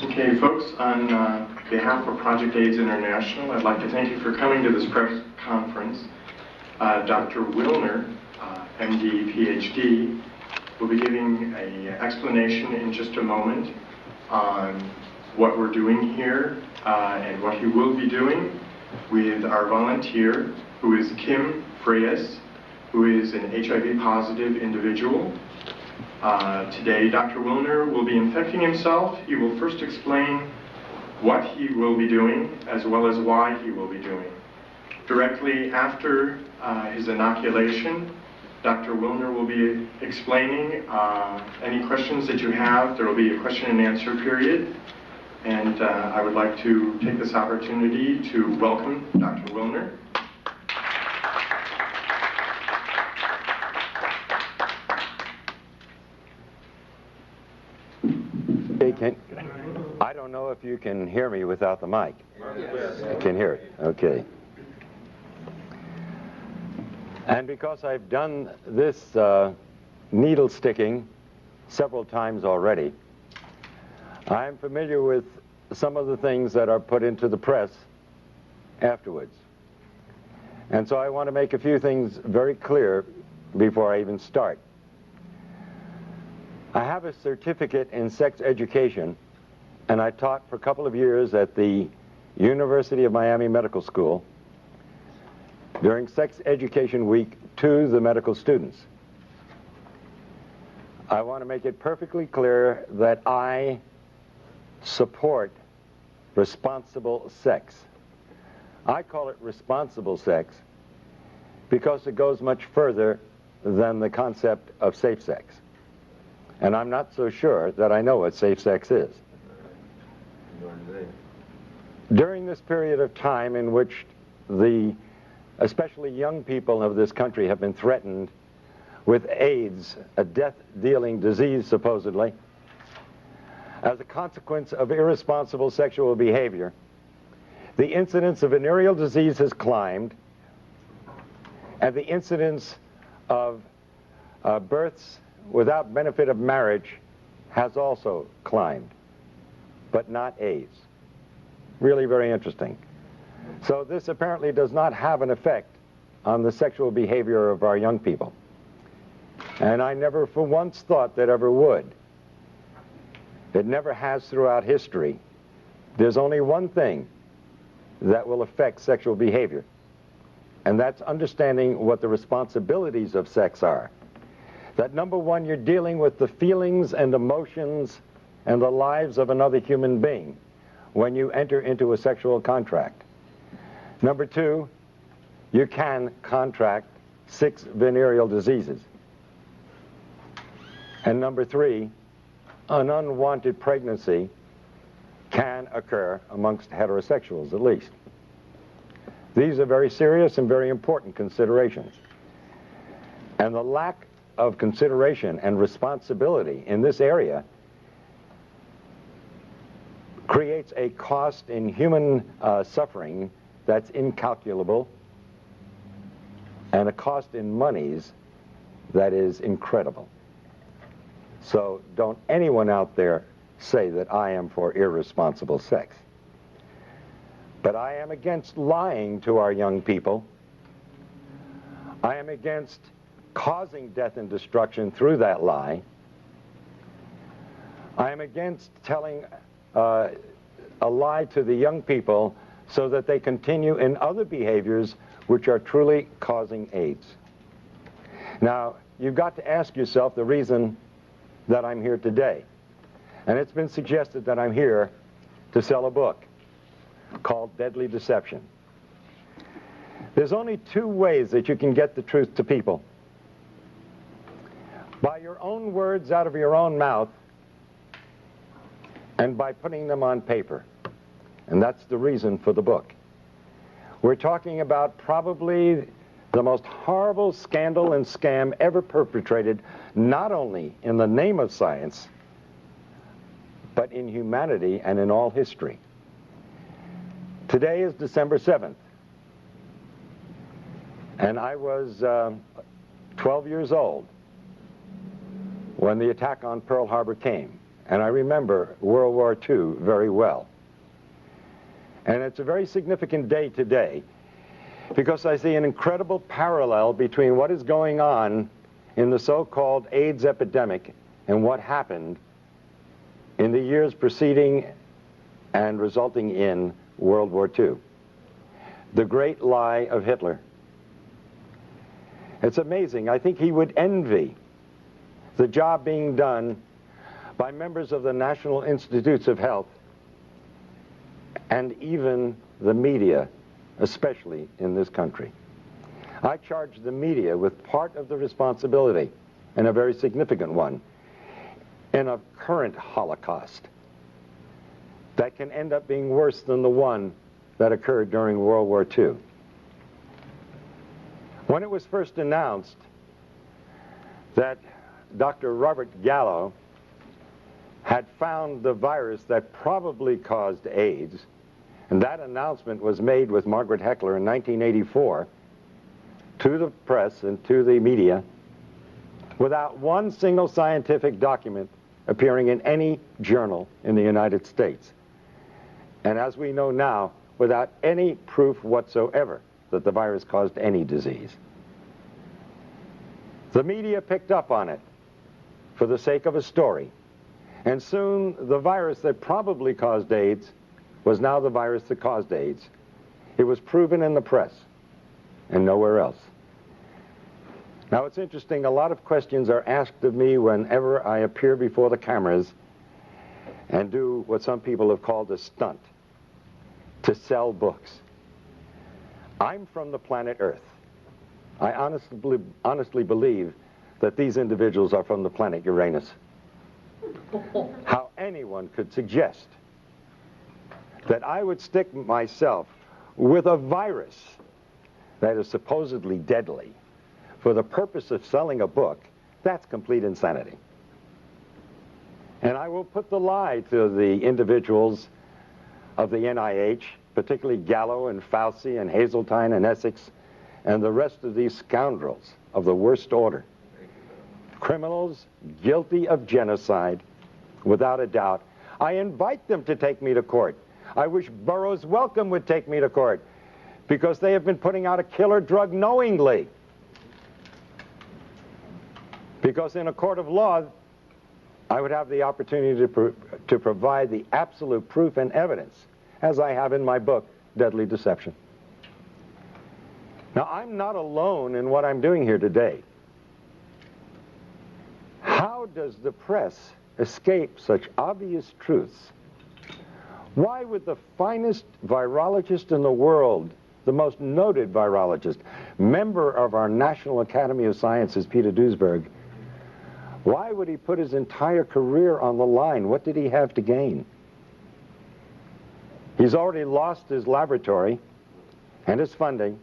Okay, folks, on behalf of Project AIDS International, I'd like to thank you for coming to this press conference. Dr. Willner, MD, PhD, will be giving an explanation in just a moment on what we're doing here and what he will be doing with our volunteer, who is Kim Freyes, who is an HIV positive individual. Today, Dr. Willner will be infecting himself. He will first explain what he will be doing, as well as why he will be doing. Directly after his inoculation, Dr. Willner will be explaining any questions that you have. There will be a question and answer period. And I would like to take this opportunity to welcome Dr. Willner. I don't know if you can hear me without the mic. Yes. I can hear it. Okay. And because I've done this needle sticking several times already, I'm familiar with some of the things that are put into the press afterwards. And so I want to make a few things very clear before I even start. I have a certificate in sex education, and I taught for a couple of years at the University of Miami Medical School during Sex Education Week to the medical students. I want to make it perfectly clear that I support responsible sex. I call it responsible sex because it goes much further than the concept of safe sex. And I'm not so sure that I know what safe sex is. During this period of time in which especially young people of this country have been threatened with AIDS, a death-dealing disease supposedly, as a consequence of irresponsible sexual behavior, the incidence of venereal disease has climbed, and the incidence of births without benefit of marriage has also climbed, but not AIDS. Really very interesting. So this apparently does not have an effect on the sexual behavior of our young people. And I never for once thought that ever would. It never has throughout history. There's only one thing that will affect sexual behavior, and that's understanding what the responsibilities of sex are. That number one, you're dealing with the feelings and emotions and the lives of another human being when you enter into a sexual contract. Number two, you can contract 6 venereal diseases. And number three, an unwanted pregnancy can occur amongst heterosexuals at least. These are very serious and very important considerations. And the lack of consideration and responsibility in this area creates a cost in human suffering that's incalculable, and a cost in monies that is incredible. So don't anyone out there say that I am for irresponsible sex. But I am against lying to our young people. I am against causing death and destruction through that lie. I am against telling a lie to the young people so that they continue in other behaviors which are truly causing AIDS. Now, you've got to ask yourself the reason that I'm here today. And it's been suggested that I'm here to sell a book called Deadly Deception. There's only 2 ways that you can get the truth to people. By your own words out of your own mouth, and by putting them on paper. And that's the reason for the book. We're talking about probably the most horrible scandal and scam ever perpetrated, not only in the name of science, but in humanity and in all history. Today is December 7th. And I was 12 years old when the attack on Pearl Harbor came. and I remember World War II very well. And it's a very significant day today because I see an incredible parallel between what is going on in the so-called AIDS epidemic and what happened in the years preceding and resulting in World War II. The great lie of Hitler. It's amazing. I think he would envy the job being done by members of the National Institutes of Health and even the media, especially in this country. I charge the media with part of the responsibility, and a very significant one, in a current Holocaust that can end up being worse than the one that occurred during World War II. When it was first announced that Dr. Robert Gallo had found the virus that probably caused AIDS, and that announcement was made with Margaret Heckler in 1984 to the press and to the media without one single scientific document appearing in any journal in the United States. And as we know now, without any proof whatsoever that the virus caused any disease. The media picked up on it for the sake of a story. And soon the virus that probably caused AIDS was now the virus that caused AIDS. It was proven in the press and nowhere else. Now it's interesting, a lot of questions are asked of me whenever I appear before the cameras and do what some people have called a stunt, to sell books. I'm from the planet Earth. I honestly believe that these individuals are from the planet Uranus. How anyone could suggest that I would stick myself with a virus that is supposedly deadly for the purpose of selling a book, that's complete insanity. And I will put the lie to the individuals of the NIH, particularly Gallo and Fauci and Hazeltine and Essex and the rest of these scoundrels of the worst order. Criminals guilty of genocide, without a doubt. I invite them to take me to court. I wish Burroughs Wellcome would take me to court because they have been putting out a killer drug knowingly. Because in a court of law, I would have the opportunity to provide the absolute proof and evidence, as I have in my book, Deadly Deception. Now, I'm not alone in what I'm doing here today. How does the press escape such obvious truths? Why would the finest virologist in the world, the most noted virologist, member of our National Academy of Sciences, Peter Duesberg, why would he put his entire career on the line? What did he have to gain? He's already lost his laboratory and his funding.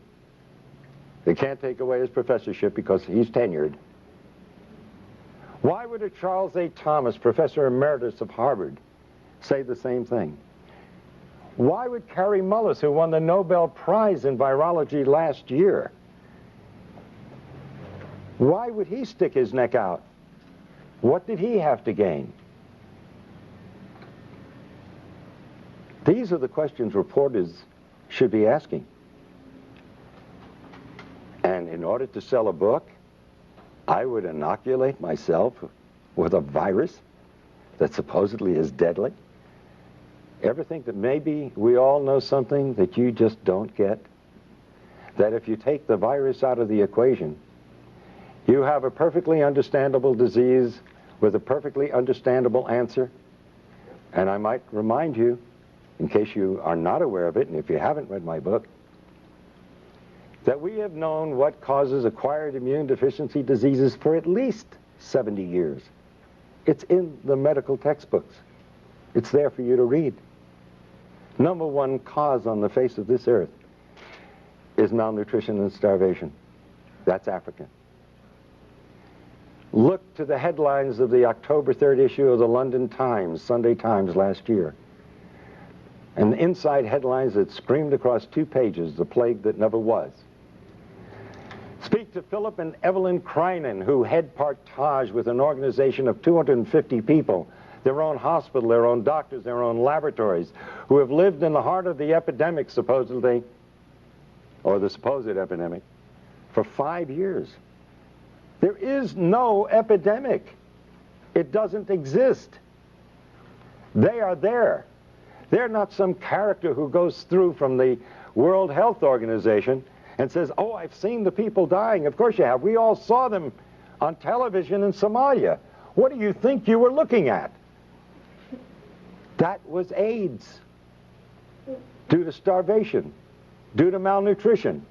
They can't take away his professorship because he's tenured. Why would a Charles A. Thomas, professor emeritus of Harvard, say the same thing? Why would Kary Mullis, who won the Nobel Prize in virology last year, why would he stick his neck out? What did he have to gain? These are the questions reporters should be asking. And in order to sell a book, I would inoculate myself with a virus that supposedly is deadly. Ever think that maybe we all know something that you just don't get? That if you take the virus out of the equation, you have a perfectly understandable disease with a perfectly understandable answer. And I might remind you, in case you are not aware of it, and if you haven't read my book, that we have known what causes acquired immune deficiency diseases for at least 70 years. It's in the medical textbooks. It's there for you to read. Number one cause on the face of this earth is malnutrition and starvation. That's African. Look to the headlines of the October 3rd issue of the London Times, Sunday Times last year. And the inside headlines that screamed across 2 pages, the plague that never was. Speak to Philip and Evelyn Kreinen, who head partage with an organization of 250 people their own hospital, their own doctors, their own laboratories, who have lived in the heart of the epidemic, supposedly, or the supposed epidemic, for 5 years. There is no epidemic. It doesn't exist. They are there. They're not some character who goes through from the World Health Organization and says, oh, I've seen the people dying. Of course you have. We all saw them on television in Somalia. What do you think you were looking at? That was AIDS, due to starvation, due to malnutrition.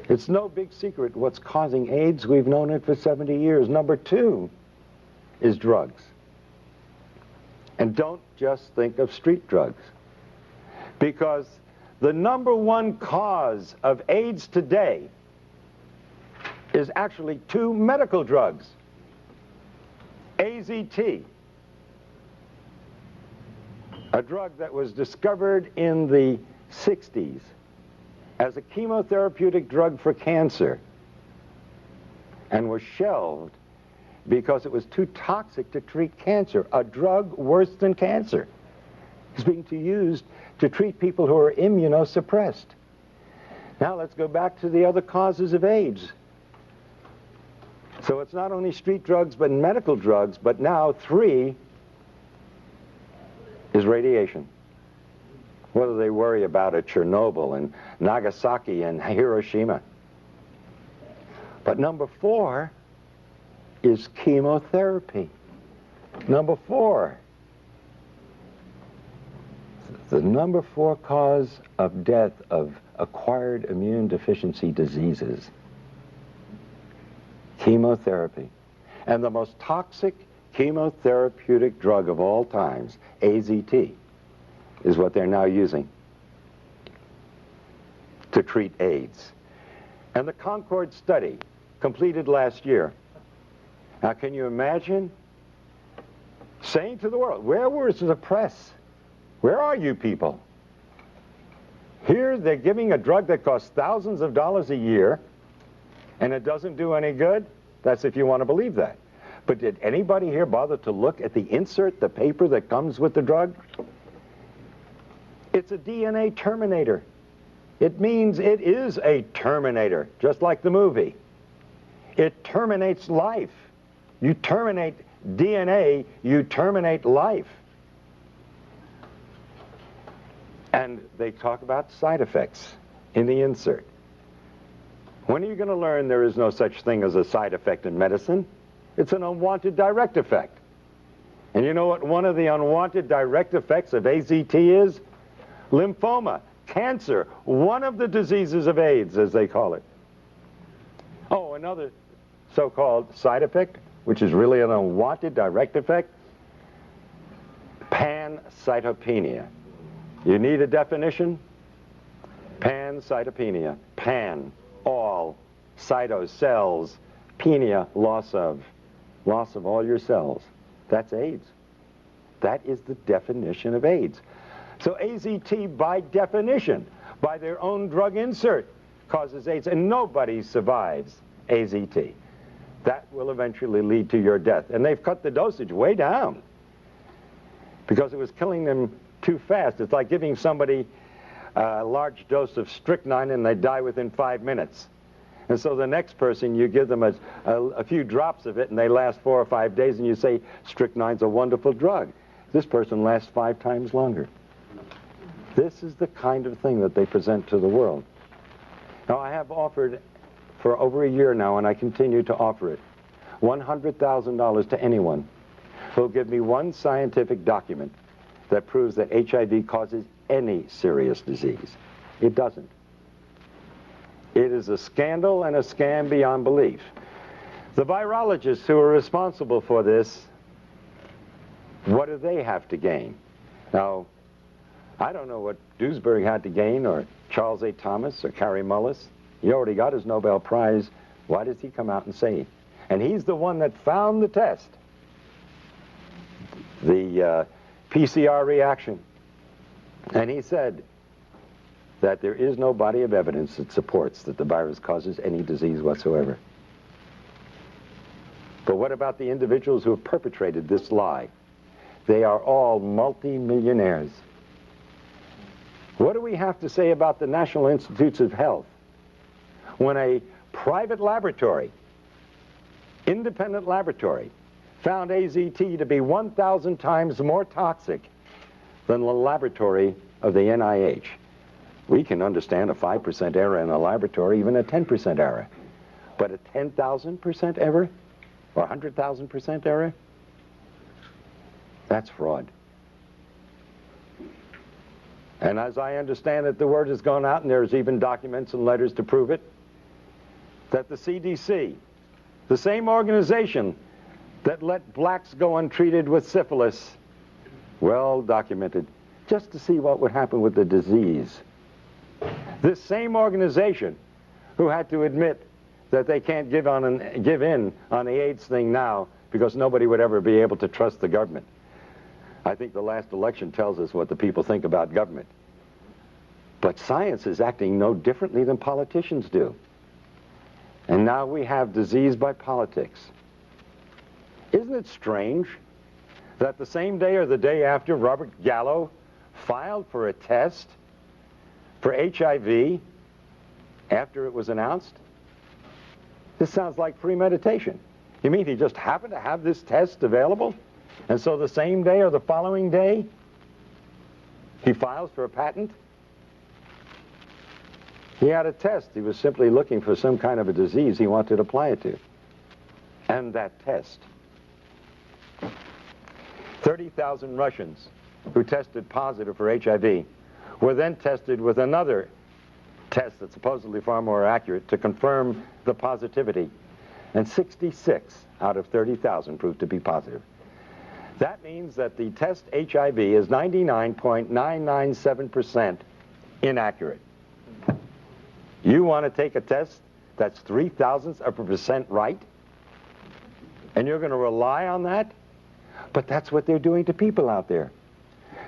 It's no big secret what's causing AIDS. We've known it for 70 years. Number 2 is drugs. And don't just think of street drugs, because the number 1 cause of AIDS today is actually 2 medical drugs. AZT, a drug that was discovered in the 60s as a chemotherapeutic drug for cancer and was shelved because it was too toxic to treat cancer. A drug worse than cancer is being used to treat people who are immunosuppressed. Now let's go back to the other causes of AIDS. So it's not only street drugs but medical drugs, but now 3 is radiation. What do they worry about at Chernobyl and Nagasaki and Hiroshima? But number 4 is chemotherapy. Number 4. The number 4 cause of death of acquired immune deficiency diseases. Chemotherapy. And the most toxic chemotherapeutic drug of all times, AZT, is what they're now using to treat AIDS. And the Concord study, completed last year. Now, can you imagine saying to the world, where was the press? Where are you people? Here they're giving a drug that costs thousands of dollars a year, and it doesn't do any good? That's if you want to believe that. But did anybody here bother to look at the insert, the paper that comes with the drug? It's a DNA terminator. It means it is a terminator, just like the movie. It terminates life. You terminate DNA, you terminate life. And they talk about side effects in the insert. When are you going to learn there is no such thing as a side effect in medicine? It's an unwanted direct effect. And you know what one of the unwanted direct effects of AZT is? Lymphoma, cancer, one of the diseases of AIDS, as they call it. Oh, another so-called side effect, which is really an unwanted direct effect, pancytopenia. You need a definition? Pancytopenia. Pan, all, cyto, cells, penia, loss of all your cells. That's AIDS. That is the definition of AIDS. So AZT, by definition, by their own drug insert, causes AIDS, and nobody survives AZT. That will eventually lead to your death. And they've cut the dosage way down because it was killing them too fast. It's like giving somebody a large dose of strychnine and they die within 5 minutes. And so the next person, you give them a few drops of it and they last 4 or 5 days, and you say, strychnine's a wonderful drug. This person lasts 5 times longer. This is the kind of thing that they present to the world. Now, I have offered for over a year now, and I continue to offer it, $100,000 to anyone who'll give me one scientific document that proves that HIV causes any serious disease. It doesn't. It is a scandal and a scam beyond belief. The virologists who are responsible for this, what do they have to gain? Now, I don't know what Duesberg had to gain, or Charles A. Thomas, or Kary Mullis. He already got his Nobel Prize. Why does he come out and say it? And he's the one that found the test, the PCR reaction. And he said that there is no body of evidence that supports that the virus causes any disease whatsoever. But what about the individuals who have perpetrated this lie? They are all multi-millionaires. What do we have to say about the National Institutes of Health when a private laboratory, independent laboratory, found AZT to be 1,000 times more toxic than the laboratory of the NIH? We can understand a 5% error in a laboratory, even a 10% error. But a 10,000% error? Or 100,000% error? That's fraud. And as I understand it, the word has gone out, and there's even documents and letters to prove it, that the CDC, the same organization that let blacks go untreated with syphilis, well documented, just to see what would happen with the disease. This same organization who had to admit that they can't give in on the AIDS thing now because nobody would ever be able to trust the government. I think the last election tells us what the people think about government. But science is acting no differently than politicians do. And now we have disease by politics. Isn't it strange that the same day or the day after Robert Gallo filed for a test for HIV after it was announced? This sounds like premeditation. You mean he just happened to have this test available? And so the same day or the following day, he files for a patent? He had a test. He was simply looking for some kind of a disease he wanted to apply it to. And that test. 30,000 Russians who tested positive for HIV were then tested with another test that's supposedly far more accurate to confirm the positivity. And 66 out of 30,000 proved to be positive. That means that the test HIV is 99.997% inaccurate. You want to take a test that's 0.003% right? And you're going to rely on that? But that's what they're doing to people out there.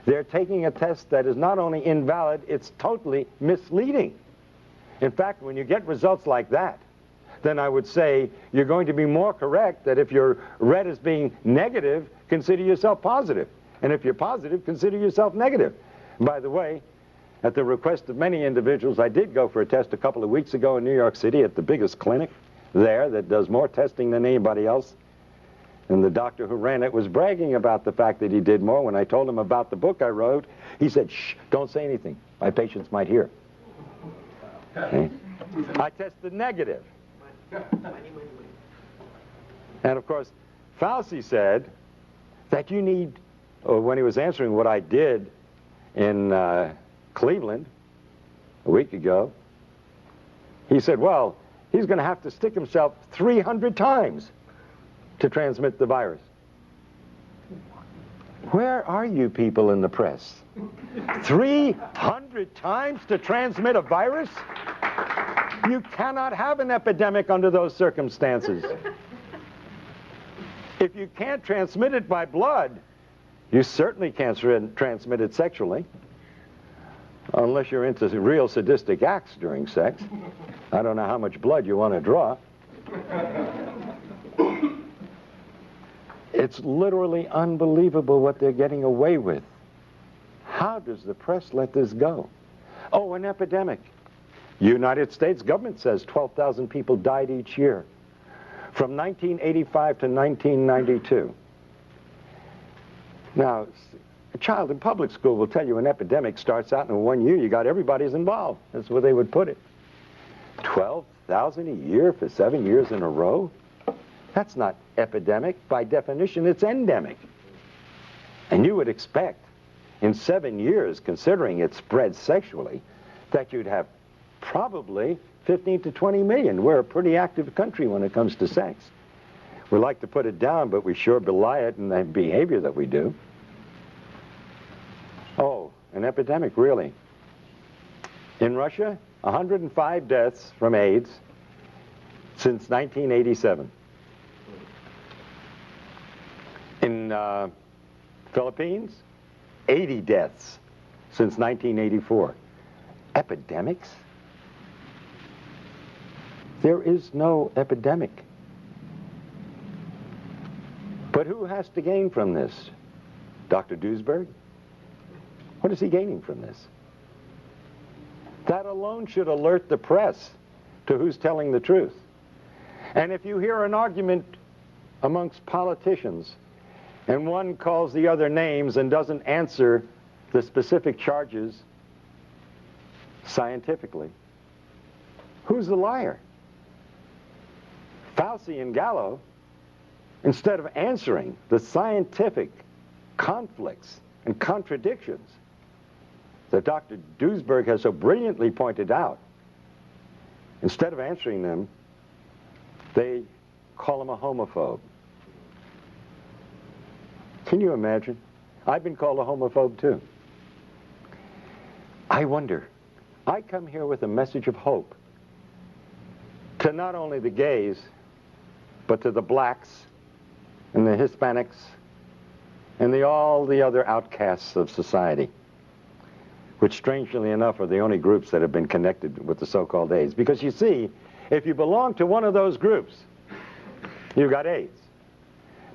They're taking a test that is not only invalid, it's totally misleading. In fact, when you get results like that, then I would say you're going to be more correct that if you're read as being negative, consider yourself positive. And if you're positive, consider yourself negative. By the way, at the request of many individuals, I did go for a test a couple of weeks ago in New York City at the biggest clinic there that does more testing than anybody else. And the doctor who ran it was bragging about the fact that he did more. When I told him about the book I wrote, he said, "Shh, don't say anything. My patients might hear." Okay? I tested negative. And of course, Fauci said that you need, or when he was answering what I did in Cleveland a week ago, he said, well, he's going to have to stick himself 300 times to transmit the virus. Where are you people in the press? 300 times to transmit a virus? You cannot have an epidemic under those circumstances. If you can't transmit it by blood, you certainly can't transmit it sexually, unless you're into real sadistic acts during sex. I don't know how much blood you want to draw. It's literally unbelievable what they're getting away with. How does the press let this go? Oh, an epidemic. United States government says 12,000 people died each year from 1985 to 1992. Now, a child in public school will tell you an epidemic starts out in 1 year. You got everybody's involved. That's where they would put it. 12,000 a year for 7 years in a row? That's not epidemic. By definition, it's endemic. And you would expect in 7 years, considering it spread sexually, that you'd have probably 15 to 20 million. We're a pretty active country when it comes to sex. We like to put it down, but we sure belie it in the behavior that we do. Oh, an epidemic, really. In Russia, 105 deaths from AIDS since 1987. In Philippines, 80 deaths since 1984. Epidemics? There is no epidemic. But who has to gain from this? Dr. Duisberg? What is he gaining from this? That alone should alert the press to who's telling the truth. And if you hear an argument amongst politicians and one calls the other names and doesn't answer the specific charges scientifically, who's the liar? Fauci and Gallo, instead of answering the scientific conflicts and contradictions that Dr. Duisberg has so brilliantly pointed out, instead of answering them, they call him a homophobe. Can you imagine? I've been called a homophobe too. I wonder, I come here with a message of hope to not only the gays, but to the blacks and the Hispanics and all the other outcasts of society, which strangely enough are the only groups that have been connected with the so-called AIDS. Because you see, if you belong to one of those groups, you've got AIDS.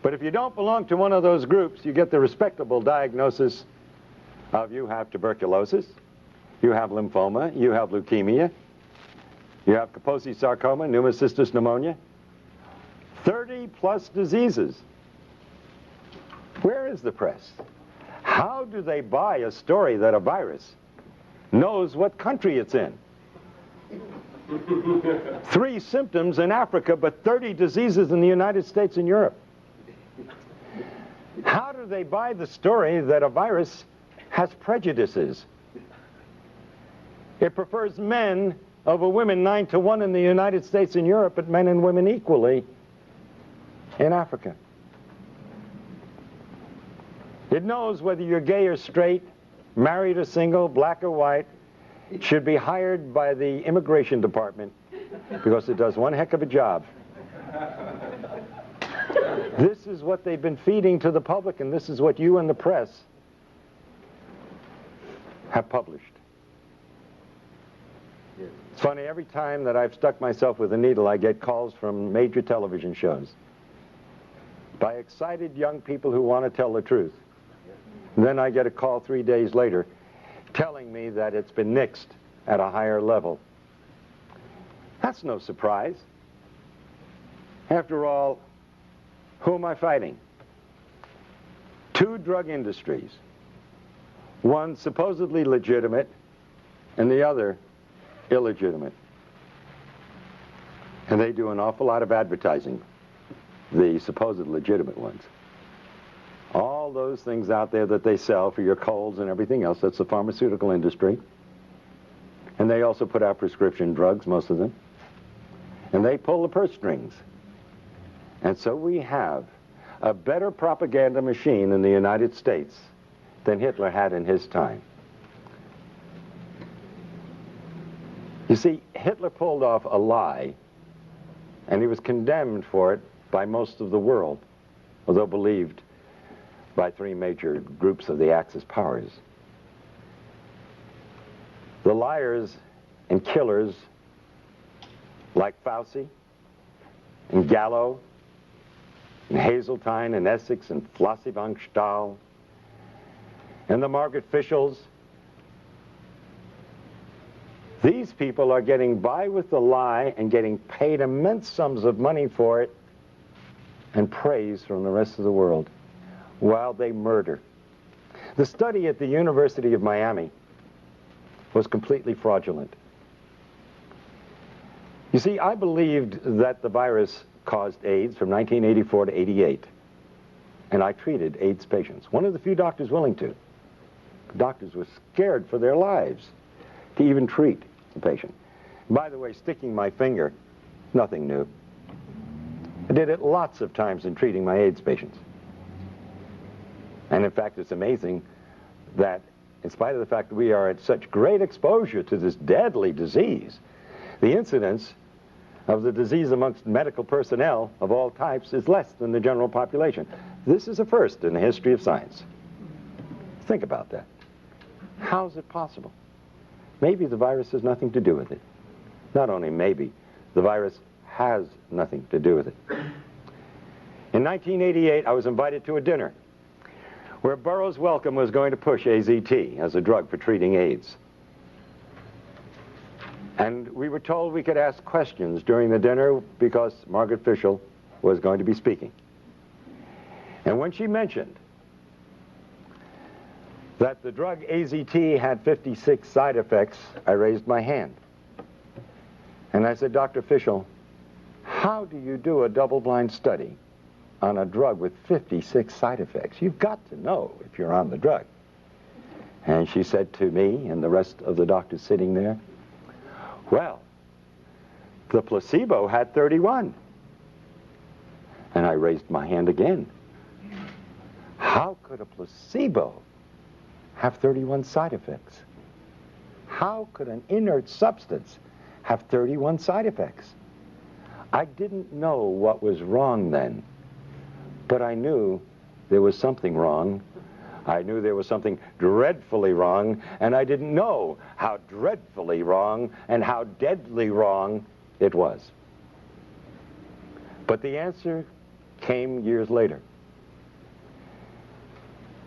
But if you don't belong to one of those groups, you get the respectable diagnosis of you have tuberculosis, you have lymphoma, you have leukemia, you have Kaposi sarcoma, pneumocystis pneumonia, 30 plus diseases. Where is the press? How do they buy a story that a virus knows what country it's in? 3 symptoms in Africa, but 30 diseases in the United States and Europe. How do they buy the story that a virus has prejudices? It prefers men over women 9 to 1 in the United States and Europe, but men and women equally in Africa. It knows whether you're gay or straight, married or single, black or white. It should be hired by the immigration department because it does one heck of a job. This is what they've been feeding to the public, and this is what you and the press have published. It's funny, every time that I've stuck myself with a needle, I get calls from major television shows by excited young people who want to tell the truth. And then I get a call 3 days later telling me that it's been nixed at a higher level. That's no surprise. After all, who am I fighting? 2 drug industries. One supposedly legitimate and the other illegitimate. And they do an awful lot of advertising, the supposed legitimate ones. All those things out there that they sell for your colds and everything else, that's the pharmaceutical industry. And they also put out prescription drugs, most of them. And they pull the purse strings. And so we have a better propaganda machine in the United States than Hitler had in his time. You see, Hitler pulled off a lie, and he was condemned for it by most of the world, although believed by 3 major groups of the Axis powers. The liars and killers like Fauci and Gallo and Hazeltine and Essex and Flossie von Stahl and the Margaret Fischels, these people are getting by with the lie and getting paid immense sums of money for it and praise from the rest of the world while they murder. The study at the University of Miami was completely fraudulent. You see, I believed that the virus caused AIDS from 1984 to 88, and I treated AIDS patients. One of the few doctors willing to. Doctors were scared for their lives to even treat the patient. By the way, sticking my finger, nothing new. I did it lots of times in treating my AIDS patients. And in fact, it's amazing that in spite of the fact that we are at such great exposure to this deadly disease, the incidence of the disease amongst medical personnel of all types is less than the general population. This is a first in the history of science. Think about that. How is it possible? Maybe the virus has nothing to do with it. Not only maybe, the virus has nothing to do with it. In In 1988, I was invited to a dinner where Burroughs Wellcome was going to push AZT as a drug for treating AIDS. And we were told we could ask questions during the dinner because Margaret Fischel was going to be speaking. And when she mentioned that the drug AZT had 56 side effects, I raised my hand. And I said, Dr. Fischel, how do you do a double-blind study on a drug with 56 side effects? You've got to know if you're on the drug. And she said to me and the rest of the doctors sitting there, well, the placebo had 31. And I raised my hand again. How could a placebo have 31 side effects? How could an inert substance have 31 side effects? I didn't know what was wrong then, but I knew there was something wrong. I knew there was something dreadfully wrong, and I didn't know how dreadfully wrong and how deadly wrong it was. But the answer came years later.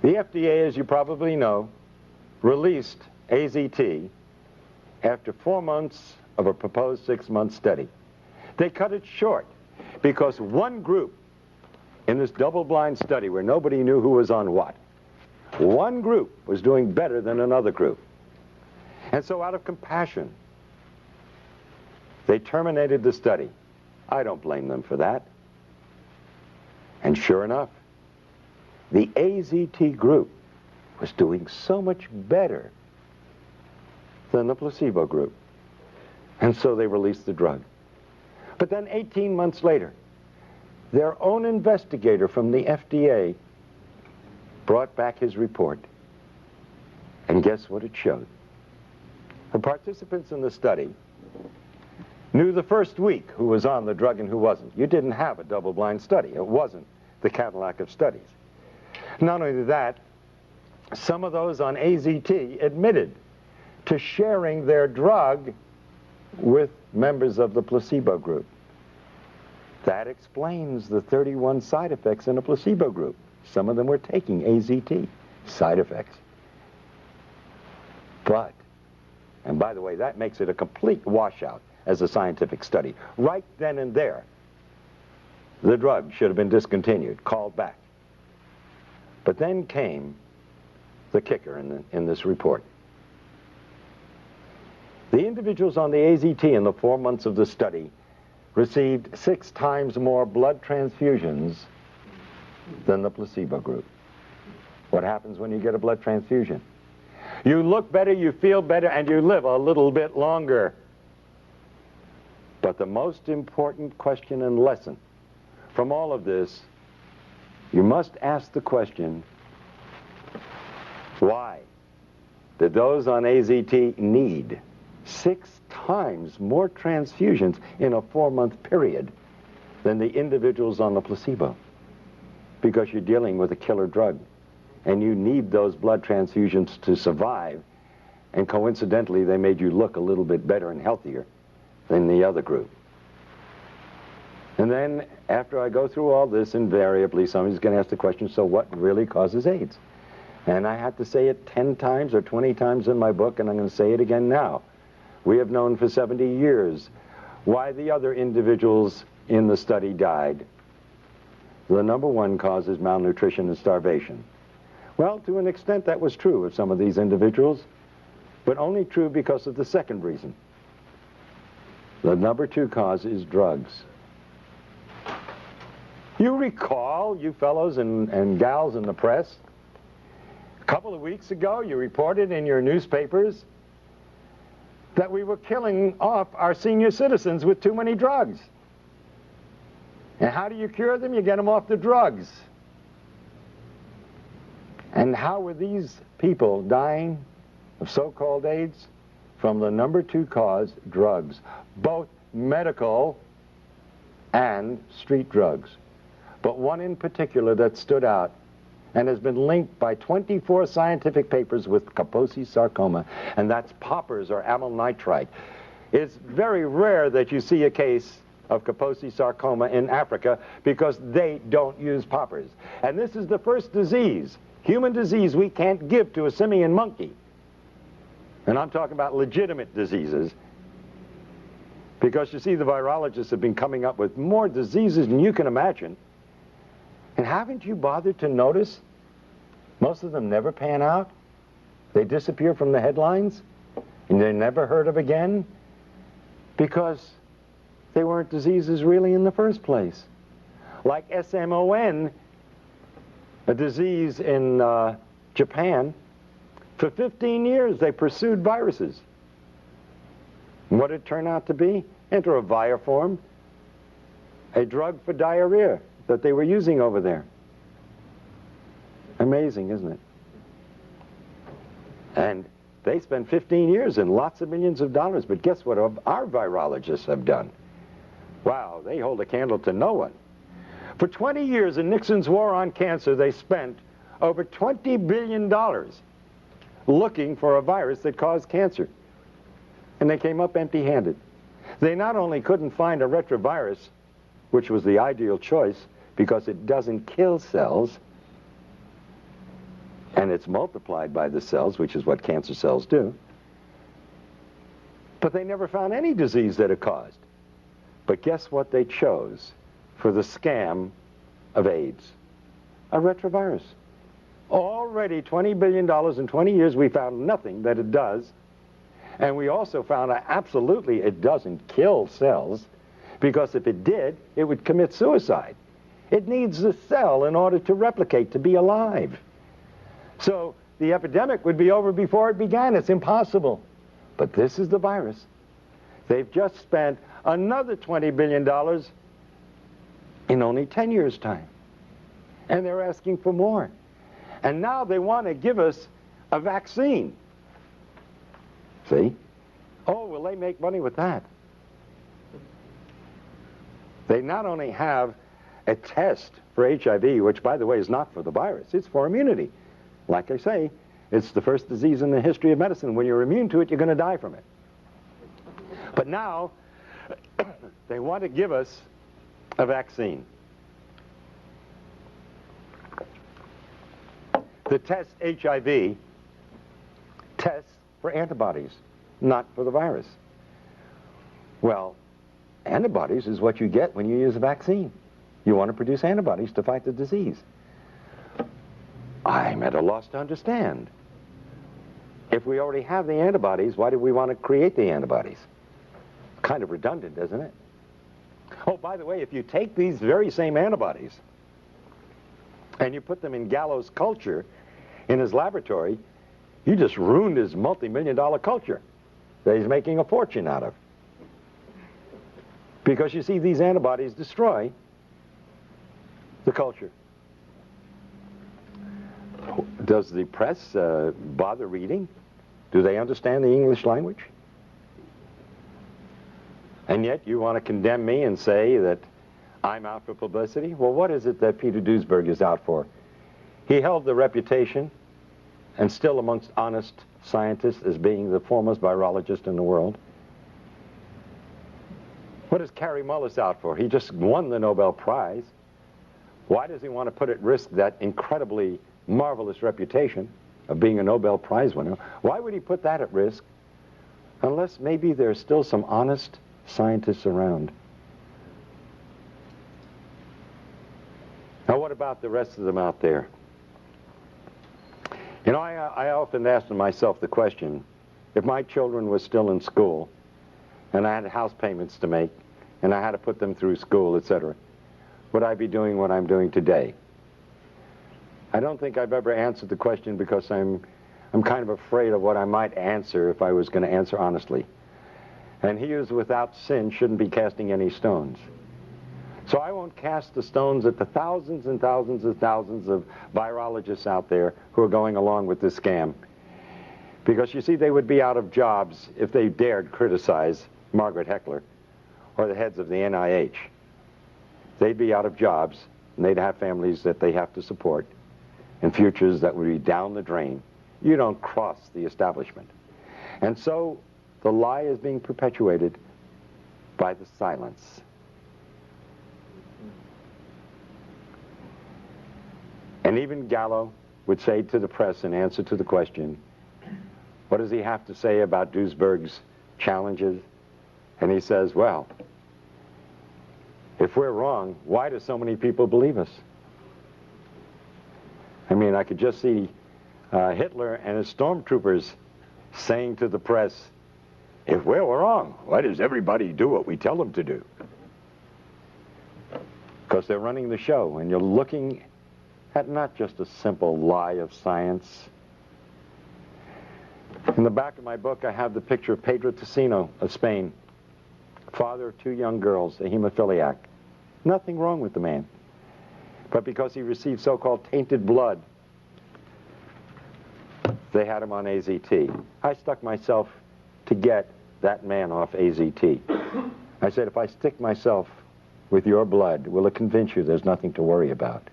The FDA, as you probably know, released AZT after 4 months of a proposed 6-month study. They cut it short because one group in this double-blind study where nobody knew who was on what, one group was doing better than another group. And so out of compassion, they terminated the study. I don't blame them for that. And sure enough, the AZT group was doing so much better than the placebo group. And so they released the drug. But then 18 months later, their own investigator from the FDA brought back his report. And guess what it showed? The participants in the study knew the first week who was on the drug and who wasn't. You didn't have a double-blind study. It wasn't the Cadillac of studies. Not only that, some of those on AZT admitted to sharing their drug with members of the placebo group. That explains the 31 side effects in a placebo group. Some of them were taking AZT, side effects. But, and by the way, that makes it a complete washout as a scientific study. Right then and there, the drug should have been discontinued, called back. But then came the kicker in this report. The individuals on the AZT in the 4 months of the study received 6 times more blood transfusions than the placebo group. What happens when you get a blood transfusion? You look better, you feel better, and you live a little bit longer. But the most important question and lesson from all of this, you must ask the question, why did those on AZT need 6 times more transfusions in a 4-month period than the individuals on the placebo? Because you're dealing with a killer drug, and you need those blood transfusions to survive, and coincidentally they made you look a little bit better and healthier than the other group. And then after I go through all this, invariably somebody's going to ask the question, so what really causes AIDS? And I had to say it 10 times or 20 times in my book, and I'm going to say it again now. We have known for 70 years why the other individuals in the study died. The number one cause is malnutrition and starvation. Well, to an extent that was true of some of these individuals, but only true because of the second reason. The number 2 cause is drugs. You recall, you fellows and gals in the press, a couple of weeks ago you reported in your newspapers that we were killing off our senior citizens with too many drugs. And how do you cure them? You get them off the drugs. And how were these people dying of so-called AIDS? From the number 2 cause, drugs. Both medical and street drugs. But one in particular that stood out and has been linked by 24 scientific papers with Kaposi sarcoma, and that's poppers or amyl nitrite. It's very rare that you see a case of Kaposi sarcoma in Africa because they don't use poppers. And this is the first disease, human disease, we can't give to a simian monkey. And I'm talking about legitimate diseases, because you see, the virologists have been coming up with more diseases than you can imagine. And haven't you bothered to notice most of them never pan out? They disappear from the headlines and they're never heard of again because they weren't diseases really in the first place. Like SMON, a disease in Japan. For 15 years they pursued viruses. And what did it turn out to be? Enteroviroform, a drug for diarrhea that they were using over there. Amazing, isn't it? And they spent 15 years and lots of millions of dollars, but guess what our virologists have done? Wow, they hold a candle to no one. For 20 years in Nixon's war on cancer, they spent over $20 billion looking for a virus that caused cancer. And they came up empty-handed. They not only couldn't find a retrovirus, which was the ideal choice because it doesn't kill cells, and it's multiplied by the cells, which is what cancer cells do, but they never found any disease that it caused. But guess what they chose for the scam of AIDS? A retrovirus. Already $20 billion in 20 years, we found nothing that it does. And we also found out absolutely it doesn't kill cells, because if it did, it would commit suicide. It needs the cell in order to replicate, to be alive. So the epidemic would be over before it began. It's impossible. But this is the virus. They've just spent another $20 billion in only 10 years' time. And they're asking for more. And now they want to give us a vaccine. See? Oh, will they make money with that? They not only have a test for HIV, which, by the way, is not for the virus. It's for immunity. Like I say, it's the first disease in the history of medicine. When you're immune to it, you're going to die from it. But now, they want to give us a vaccine. The test HIV tests for antibodies, not for the virus. Well, antibodies is what you get when you use a vaccine. You want to produce antibodies to fight the disease. I'm at a loss to understand. If we already have the antibodies, why do we want to create the antibodies? Kind of redundant, isn't it? Oh, by the way, if you take these very same antibodies and you put them in Gallo's culture in his laboratory, you just ruined his multi-million-dollar culture that he's making a fortune out of. Because you see, these antibodies destroy the culture. Does the press bother reading? Do they understand the English language? And yet you want to condemn me and say that I'm out for publicity? Well, what is it that Peter Duesberg is out for? He held the reputation, and still amongst honest scientists, as being the foremost virologist in the world. What is Kary Mullis out for? He just won the Nobel Prize. Why does he want to put at risk that incredibly marvelous reputation of being a Nobel Prize winner? Why would he put that at risk? Unless maybe there's still some honest scientists around. Now, what about the rest of them out there? You know, I often ask myself the question, if my children were still in school, and I had house payments to make, and I had to put them through school, etc., would I be doing what I'm doing today? I don't think I've ever answered the question because I'm kind of afraid of what I might answer if I was going to answer honestly. And he who is without sin shouldn't be casting any stones. So I won't cast the stones at the thousands and thousands and thousands of virologists out there who are going along with this scam. Because you see, they would be out of jobs if they dared criticize Margaret Heckler or the heads of the NIH. They'd be out of jobs, and they'd have families that they have to support, and futures that would be down the drain. You don't cross the establishment. And so the lie is being perpetuated by the silence. And even Gallo would say to the press in answer to the question, what does he have to say about Duisberg's challenges? And he says, well, if we're wrong, why do so many people believe us? I mean, I could just see Hitler and his stormtroopers saying to the press, if we're wrong, why does everybody do what we tell them to do? Because they're running the show, and you're looking at not just a simple lie of science. In the back of my book, I have the picture of Pedro Tocino of Spain, father of 2 young girls, a hemophiliac. Nothing wrong with the man. But because he received so-called tainted blood, they had him on AZT. I stuck myself to get that man off AZT. I said, if I stick myself with your blood, will it convince you there's nothing to worry about?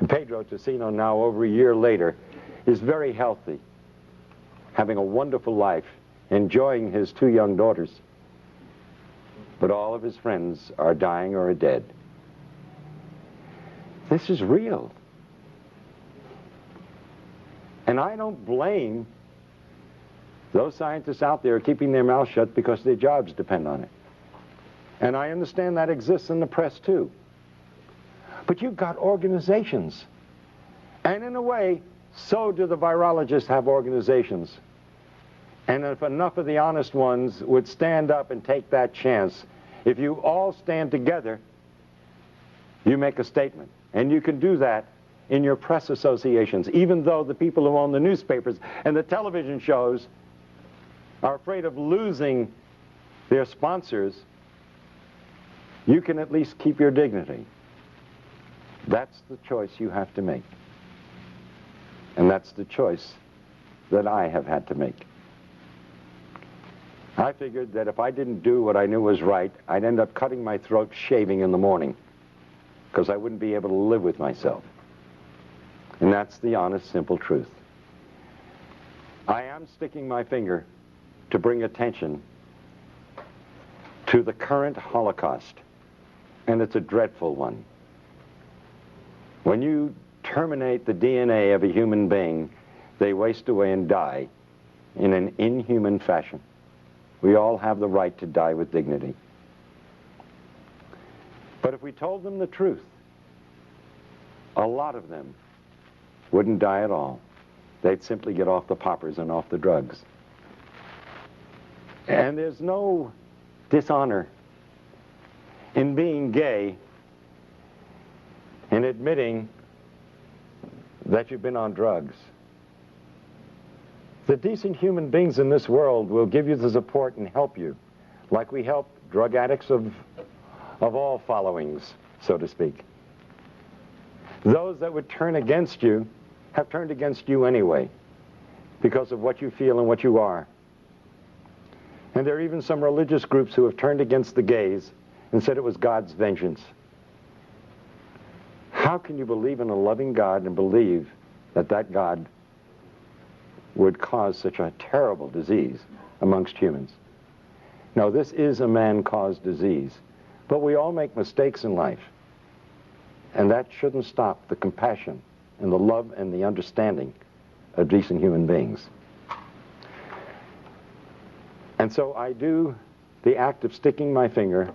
And Pedro Tocino, now over a year later, is very healthy, having a wonderful life, enjoying his 2 young daughters. But all of his friends are dying or are dead. This is real. And I don't blame those scientists out there keeping their mouths shut because their jobs depend on it. And I understand that exists in the press too. But you've got organizations. And in a way, so do the virologists have organizations. And if enough of the honest ones would stand up and take that chance, if you all stand together, you make a statement. And you can do that in your press associations, even though the people who own the newspapers and the television shows are afraid of losing their sponsors. You can at least keep your dignity. That's the choice you have to make. And that's the choice that I have had to make. I figured that if I didn't do what I knew was right, I'd end up cutting my throat shaving in the morning, because I wouldn't be able to live with myself. And that's the honest, simple truth. I am sticking my finger to bring attention to the current Holocaust, and it's a dreadful one. When you terminate the DNA of a human being, they waste away and die in an inhuman fashion. We all have the right to die with dignity. But if we told them the truth, a lot of them wouldn't die at all. They'd simply get off the poppers and off the drugs. And there's no dishonor in being gay and admitting that you've been on drugs. The decent human beings in this world will give you the support and help you, like we help drug addicts of all followings, so to speak. Those that would turn against you have turned against you anyway, because of what you feel and what you are. And there are even some religious groups who have turned against the gays and said it was God's vengeance. How can you believe in a loving God and believe that that God would cause such a terrible disease amongst humans? No, this is a man-caused disease. But we all make mistakes in life. And that shouldn't stop the compassion and the love and the understanding of decent human beings. And so I do the act of sticking my finger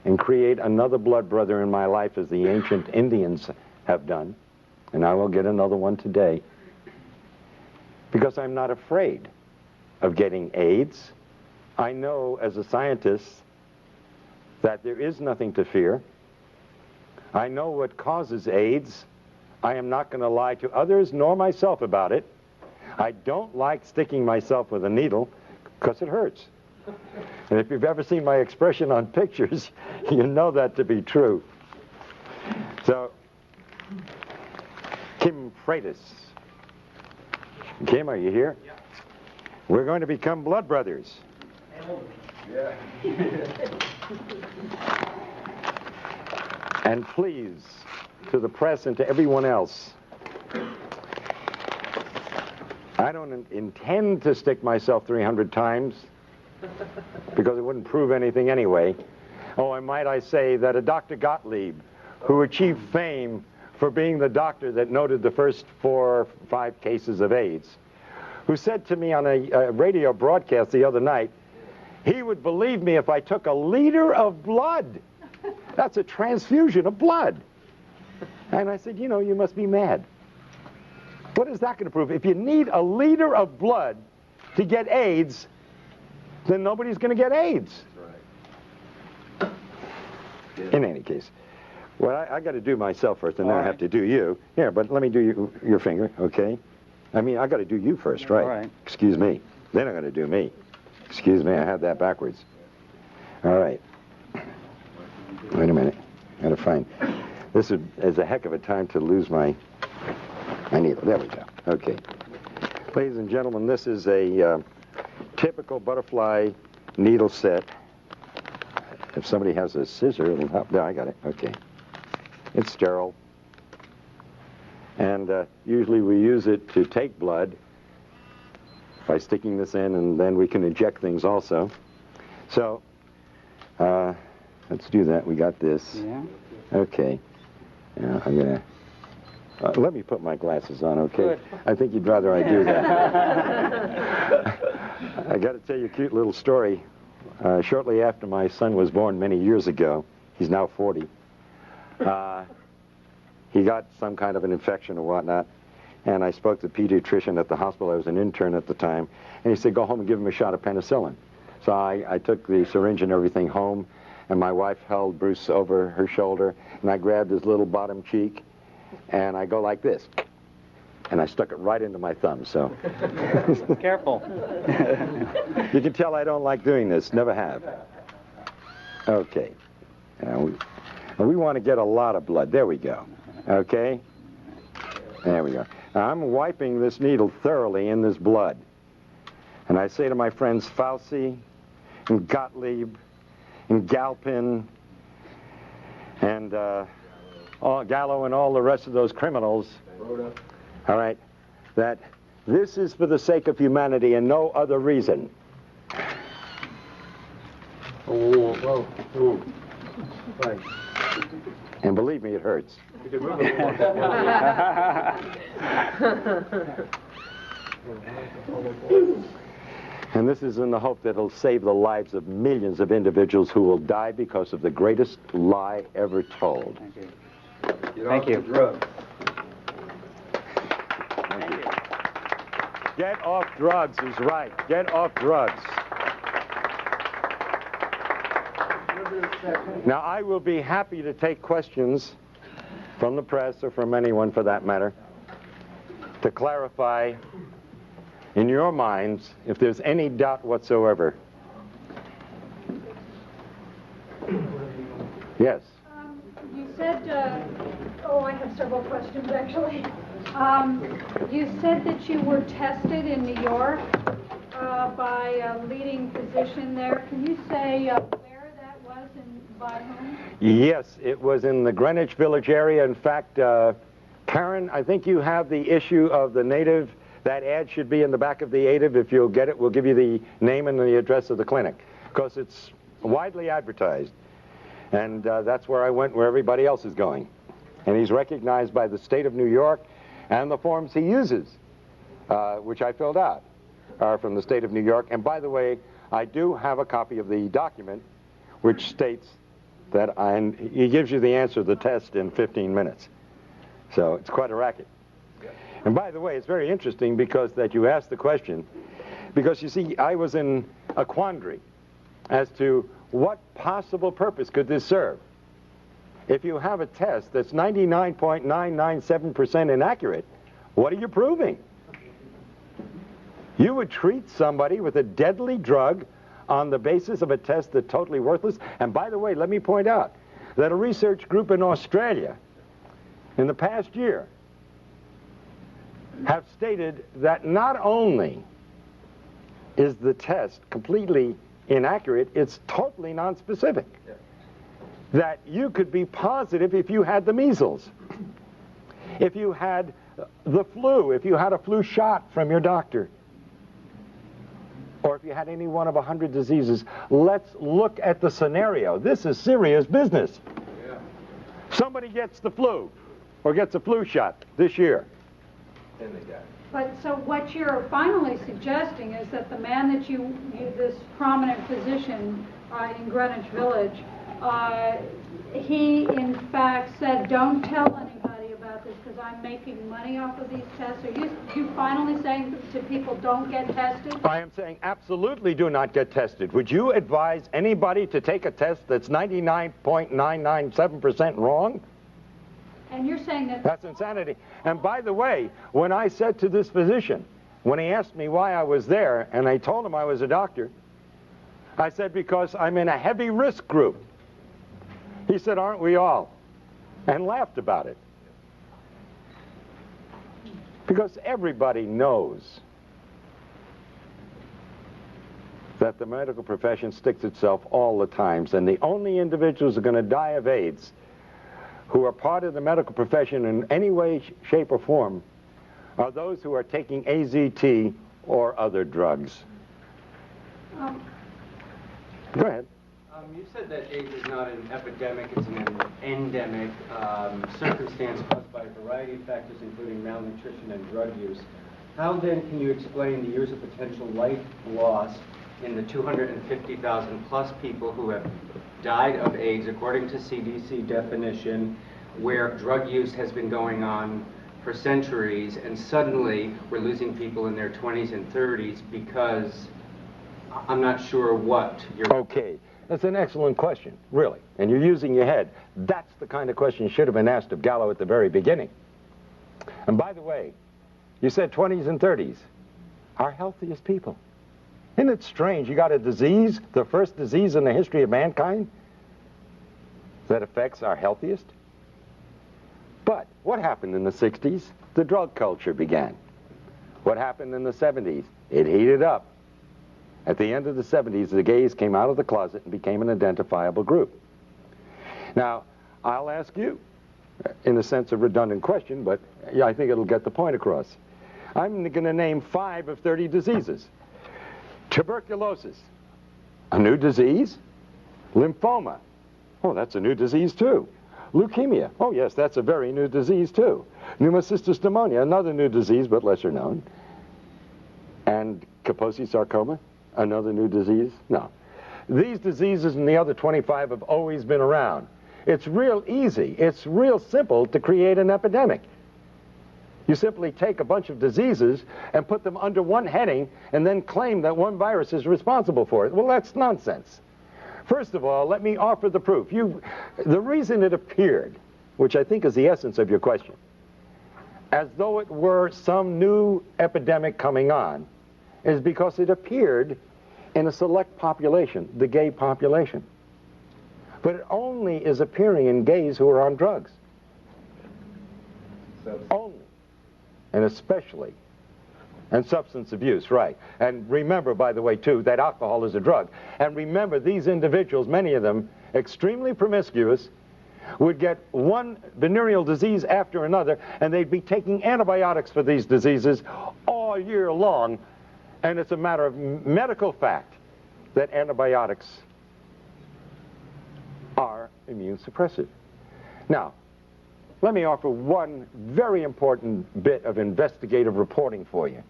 and create another blood brother in my life, as the ancient Indians have done. And I will get another one today. Because I'm not afraid of getting AIDS. I know as a scientist that there is nothing to fear. I know what causes AIDS. I am not going to lie to others nor myself about it. I don't like sticking myself with a needle because it hurts. And if you've ever seen my expression on pictures, you know that to be true. So, Kim Freitas. Kim, are you here? Yeah. We're going to become blood brothers. Yeah. And please, to the press and to everyone else, I don't intend to stick myself 300 times, because it wouldn't prove anything anyway. Oh, and might I say that a Dr. Gottlieb, who achieved fame for being the doctor that noted the first 4 or 5 cases of AIDS, who said to me on a radio broadcast the other night, he would believe me if I took a liter of blood. That's a transfusion of blood. And I said, you know, you must be mad. What is that going to prove? If you need a liter of blood to get AIDS, then nobody's going to get AIDS. Right. In any case. Well, I got to do myself first, and then I have to do you. Here, but let me do your finger, okay? I mean, I got to do you first, right? All right. Excuse me. Then I'm going to do me. Excuse me, I had that backwards. All right. Wait a minute. Got to find. This is a heck of a time to lose my needle. There we go. Okay. Ladies and gentlemen, this is a typical butterfly needle set. If somebody has a scissor, it'll help. There, I got it. Okay. It's sterile. And usually we use it to take blood by sticking this in, and then we can inject things also. So, let's do that. We got this. Yeah. Okay. Now I'm going to... let me put my glasses on, okay? Good. I think you'd rather I do that. I got to tell you a cute little story. Shortly after my son was born many years ago, he's now 40, he got some kind of an infection or whatnot, and I spoke to the pediatrician at the hospital. I was an intern at the time, and he said, go home and give him a shot of penicillin. So I took the syringe and everything home, and my wife held Bruce over her shoulder, and I grabbed his little bottom cheek, and I go like this, and I stuck it right into my thumb, so. Careful. You can tell I don't like doing this, never have. Okay. Now we want to get a lot of blood. There we go. Okay? There we go. Now I'm wiping this needle thoroughly in this blood. And I say to my friends Fauci and Gottlieb and Galpin and Gallo and all the rest of those criminals, all right, that this is for the sake of humanity and no other reason. Oh, whoa, whoa. Right. And believe me, it hurts. You can move it more. And this is in the hope that it'll save the lives of millions of individuals who will die because of the greatest lie ever told. Thank you. Get Thank off you. the drugs. Thank you. Get off drugs is right. Get off drugs. Now, I will be happy to take questions from the press or from anyone for that matter to clarify in your minds if there's any doubt whatsoever. Yes. You said, I have several questions actually. You said that you were tested in New York by a leading physician there. Can you say where that was and by whom? Yes, it was in the Greenwich Village area. In fact, Karen, I think you have the issue of the native. That ad should be in the back of the native. If you'll get it, we'll give you the name and the address of the clinic, because it's widely advertised. And that's where I went, where everybody else is going. And he's recognized by the state of New York, and the forms he uses, which I filled out, are from the state of New York. And by the way, I do have a copy of the document which states that he gives you the answer to the test in 15 minutes. So it's quite a racket. And by the way, it's very interesting because that you asked the question, because you see, I was in a quandary as to what possible purpose could this serve. If you have a test that's 99.997% inaccurate, what are you proving? You would treat somebody with a deadly drug on the basis of a test that's totally worthless. And by the way, let me point out that a research group in Australia in the past year have stated that not only is the test completely inaccurate, it's totally nonspecific. Yeah. That you could be positive if you had the measles, if you had the flu, if you had a flu shot from your doctor, or if you had any one of 100 diseases. Let's look at the scenario. This is serious business. Yeah. Somebody gets the flu. or gets a flu shot this year. Then they die. But so what you're finally suggesting is that the man that you this prominent physician in Greenwich Village, he in fact said, don't tell anybody about this because I'm making money off of these tests. Are you finally saying to people, don't get tested? I am saying absolutely do not get tested. Would you advise anybody to take a test that's 99.997% wrong? And you're saying that... That's insanity. And by the way, when I said to this physician, when he asked me why I was there, and I told him I was a doctor, I said, because I'm in a heavy risk group. He said, aren't we all? And laughed about it. Because everybody knows that the medical profession sticks itself all the times, and the only individuals who are going to die of AIDS who are part of the medical profession in any way, shape, or form are those who are taking AZT or other drugs. Go ahead. You said that AIDS is not an epidemic, it's an endemic circumstance caused by a variety of factors, including malnutrition and drug use. How then can you explain the years of potential life loss in the 250,000 plus people who have died of AIDS, according to CDC definition, where drug use has been going on for centuries, and suddenly we're losing people in their 20s and 30s because I'm not sure what you're... Okay, that's an excellent question, really, and you're using your head. That's the kind of question should have been asked of Gallo at the very beginning. And by the way, you said 20s and 30s, our healthiest people. Isn't it strange? You got a disease, the first disease in the history of mankind, that affects our healthiest? But what happened in the 60s? The drug culture began. What happened in the 70s? It heated up. At the end of the 70s, the gays came out of the closet and became an identifiable group. Now, I'll ask you, in a sense, a redundant question, but yeah, I think it'll get the point across. I'm going to name 5 of 30 diseases. Tuberculosis, a new disease. Lymphoma, oh, that's a new disease too. Leukemia, oh yes, that's a very new disease too. Pneumocystis pneumonia, another new disease but lesser known. And Kaposi sarcoma, another new disease? No. These diseases and the other 25 have always been around. It's real easy, it's real simple to create an epidemic. You simply take a bunch of diseases and put them under one heading and then claim that one virus is responsible for it. Well, that's nonsense. First of all, let me offer the proof. The reason it appeared, which I think is the essence of your question, as though it were some new epidemic coming on, is because it appeared in a select population, the gay population. But it only is appearing in gays who are on drugs. Only. And especially, and substance abuse, right. And remember, by the way, too, that alcohol is a drug. And remember, these individuals, many of them, extremely promiscuous, would get one venereal disease after another, and they'd be taking antibiotics for these diseases all year long. And it's a matter of medical fact that antibiotics are immune suppressive. Now, let me offer one very important bit of investigative reporting for you.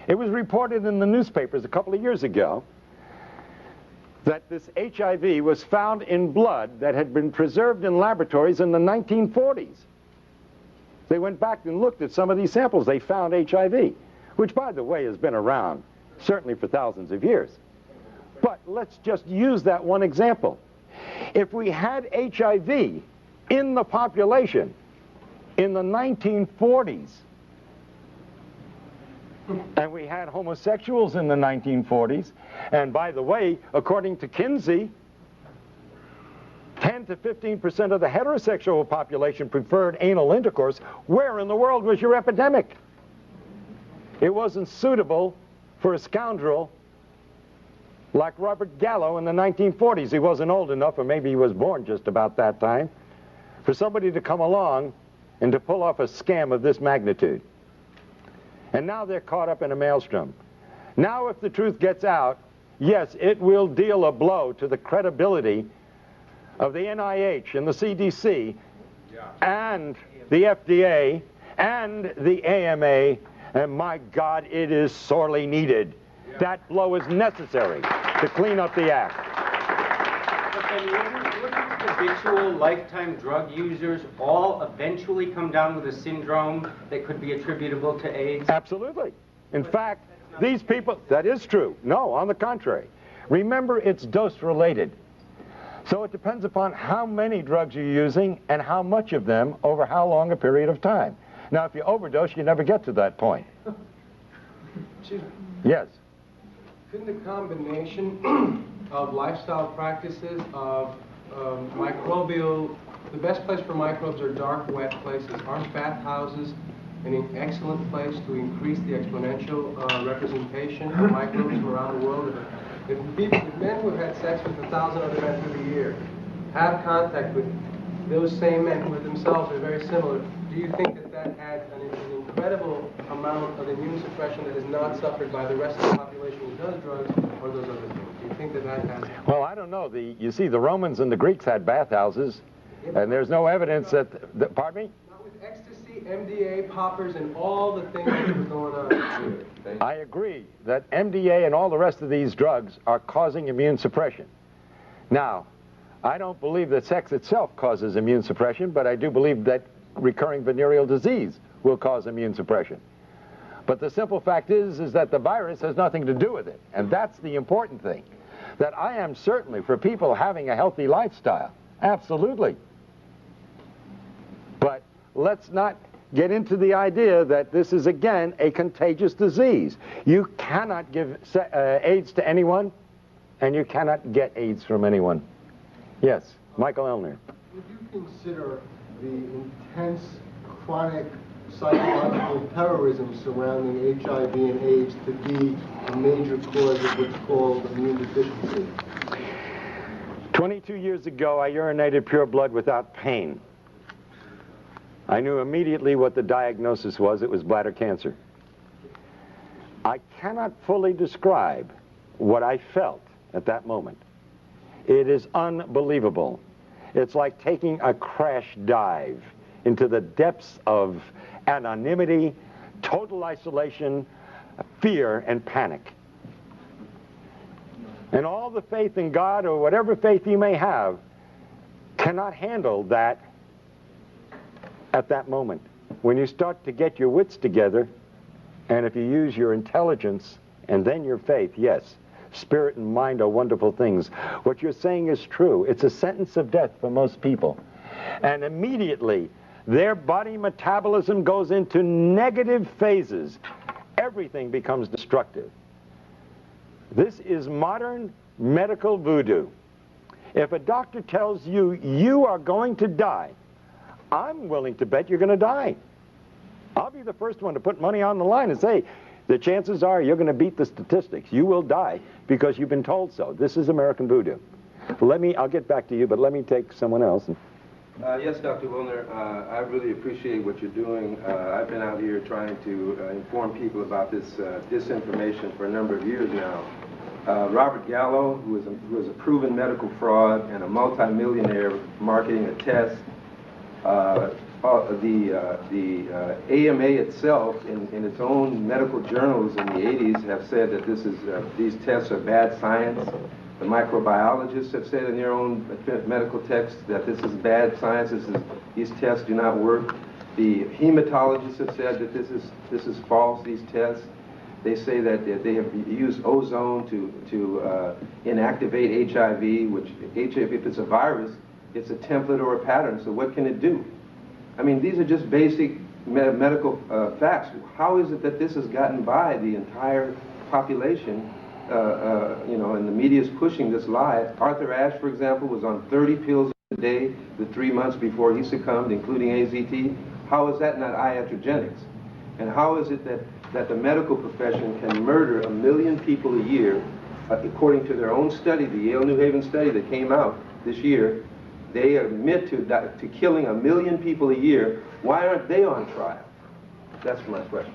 It was reported in the newspapers a couple of years ago that this HIV was found in blood that had been preserved in laboratories in the 1940s. They went back and looked at some of these samples. They found HIV, which, by the way, has been around certainly for thousands of years. But let's just use that one example. If we had HIV in the population in the 1940s, and we had homosexuals in the 1940s, and by the way, according to Kinsey, 10 to 15% of the heterosexual population preferred anal intercourse, where in the world was your epidemic? It wasn't suitable for a scoundrel like Robert Gallo in the 1940s. He wasn't old enough, or maybe he was born just about that time, for somebody to come along and to pull off a scam of this magnitude. And now they're caught up in a maelstrom. Now if the truth gets out, yes, it will deal a blow to the credibility of the NIH and the CDC and the FDA and the AMA, and my God, it is sorely needed. That blow is necessary to clean up the act. But then wouldn't habitual lifetime drug users all eventually come down with a syndrome that could be attributable to AIDS? Absolutely. In fact, these people, that is true. No, on the contrary. Remember, it's dose related. So it depends upon how many drugs you're using and how much of them over how long a period of time. Now, if you overdose, you never get to that point. Yes. Couldn't the combination of lifestyle practices, of microbial, the best place for microbes are dark, wet places. Aren't bathhouses an excellent place to increase the exponential representation of microbes from around the world? If men who have had sex with 1,000 other men through the year have contact with those same men who themselves are very similar, do you think that that adds an incredible amount of immune suppression that is not suffered by the rest of the population who does drugs or those other things? Do you think that that has... Well, I don't know. You see, the Romans and the Greeks had bathhouses, and there's no evidence that pardon me? Not with ecstasy, MDA, poppers, and all the things that were going on. I agree that MDA and all the rest of these drugs are causing immune suppression. Now, I don't believe that sex itself causes immune suppression, but I do believe that recurring venereal disease will cause immune suppression. But the simple fact is that the virus has nothing to do with it, and that's the important thing. That I am certainly for people having a healthy lifestyle, absolutely. But let's not get into the idea that this is, again, a contagious disease. You cannot give AIDS to anyone, and you cannot get AIDS from anyone. Yes, Michael Elner. Would you consider the intense, chronic psychological terrorism surrounding HIV and AIDS to be a major cause of what's called immune deficiency? 22 years ago, I urinated pure blood without pain. I knew immediately what the diagnosis was. It was bladder cancer. I cannot fully describe what I felt at that moment. It is unbelievable. It's like taking a crash dive into the depths of anonymity, total isolation, fear, and panic. And all the faith in God, or whatever faith you may have, cannot handle that at that moment. When you start to get your wits together, and if you use your intelligence and then your faith, yes, spirit and mind are wonderful things. What you're saying is true. It's a sentence of death for most people. And immediately, their body metabolism goes into negative phases. Everything becomes destructive. This is modern medical voodoo. If a doctor tells you, you are going to die, I'm willing to bet you're going to die. I'll be the first one to put money on the line and say, the chances are you're going to beat the statistics. You will die because you've been told so. This is American voodoo. I'll get back to you, but let me take someone else. Yes, Dr. Willner, I really appreciate what you're doing. I've been out here trying to inform people about this disinformation for a number of years now. Robert Gallo, who is a proven medical fraud and a multimillionaire marketing a test, the AMA itself, in its own medical journals in the 80s, have said that these tests are bad science. The microbiologists have said in their own medical texts that this is bad science. These tests do not work. The hematologists have said that this is false. These tests. They say that they have used ozone to inactivate HIV, which HIV, if it's a virus, it's a template or a pattern. So what can it do? I mean, these are just basic medical facts. How is it that this has gotten by the entire population? And the media is pushing this lie. Arthur Ashe, for example, was on 30 pills a day the 3 months before he succumbed, including AZT. How is that not iatrogenics? And how is it that the medical profession can murder 1 million people a year, according to their own study, the Yale New Haven study that came out this year? They admit to killing 1 million people a year. Why aren't they on trial? That's my question.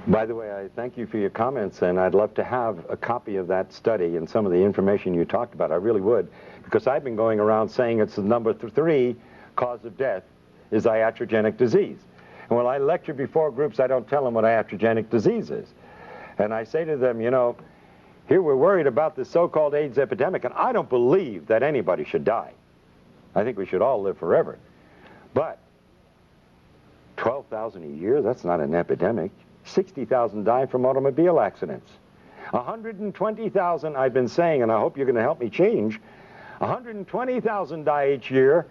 By the way, I thank you for your comments, and I'd love to have a copy of that study and some of the information you talked about. I really would, because I've been going around saying it's the number 3 cause of death is iatrogenic disease. And when I lecture before groups, I don't tell them what iatrogenic disease is. And I say to them, you know, here we're worried about this so-called AIDS epidemic, and I don't believe that anybody should die. I think we should all live forever. But 12,000 a year, that's not an epidemic. 60,000 die from automobile accidents. 120,000, I've been saying, and I hope you're going to help me change, 120,000 die each year,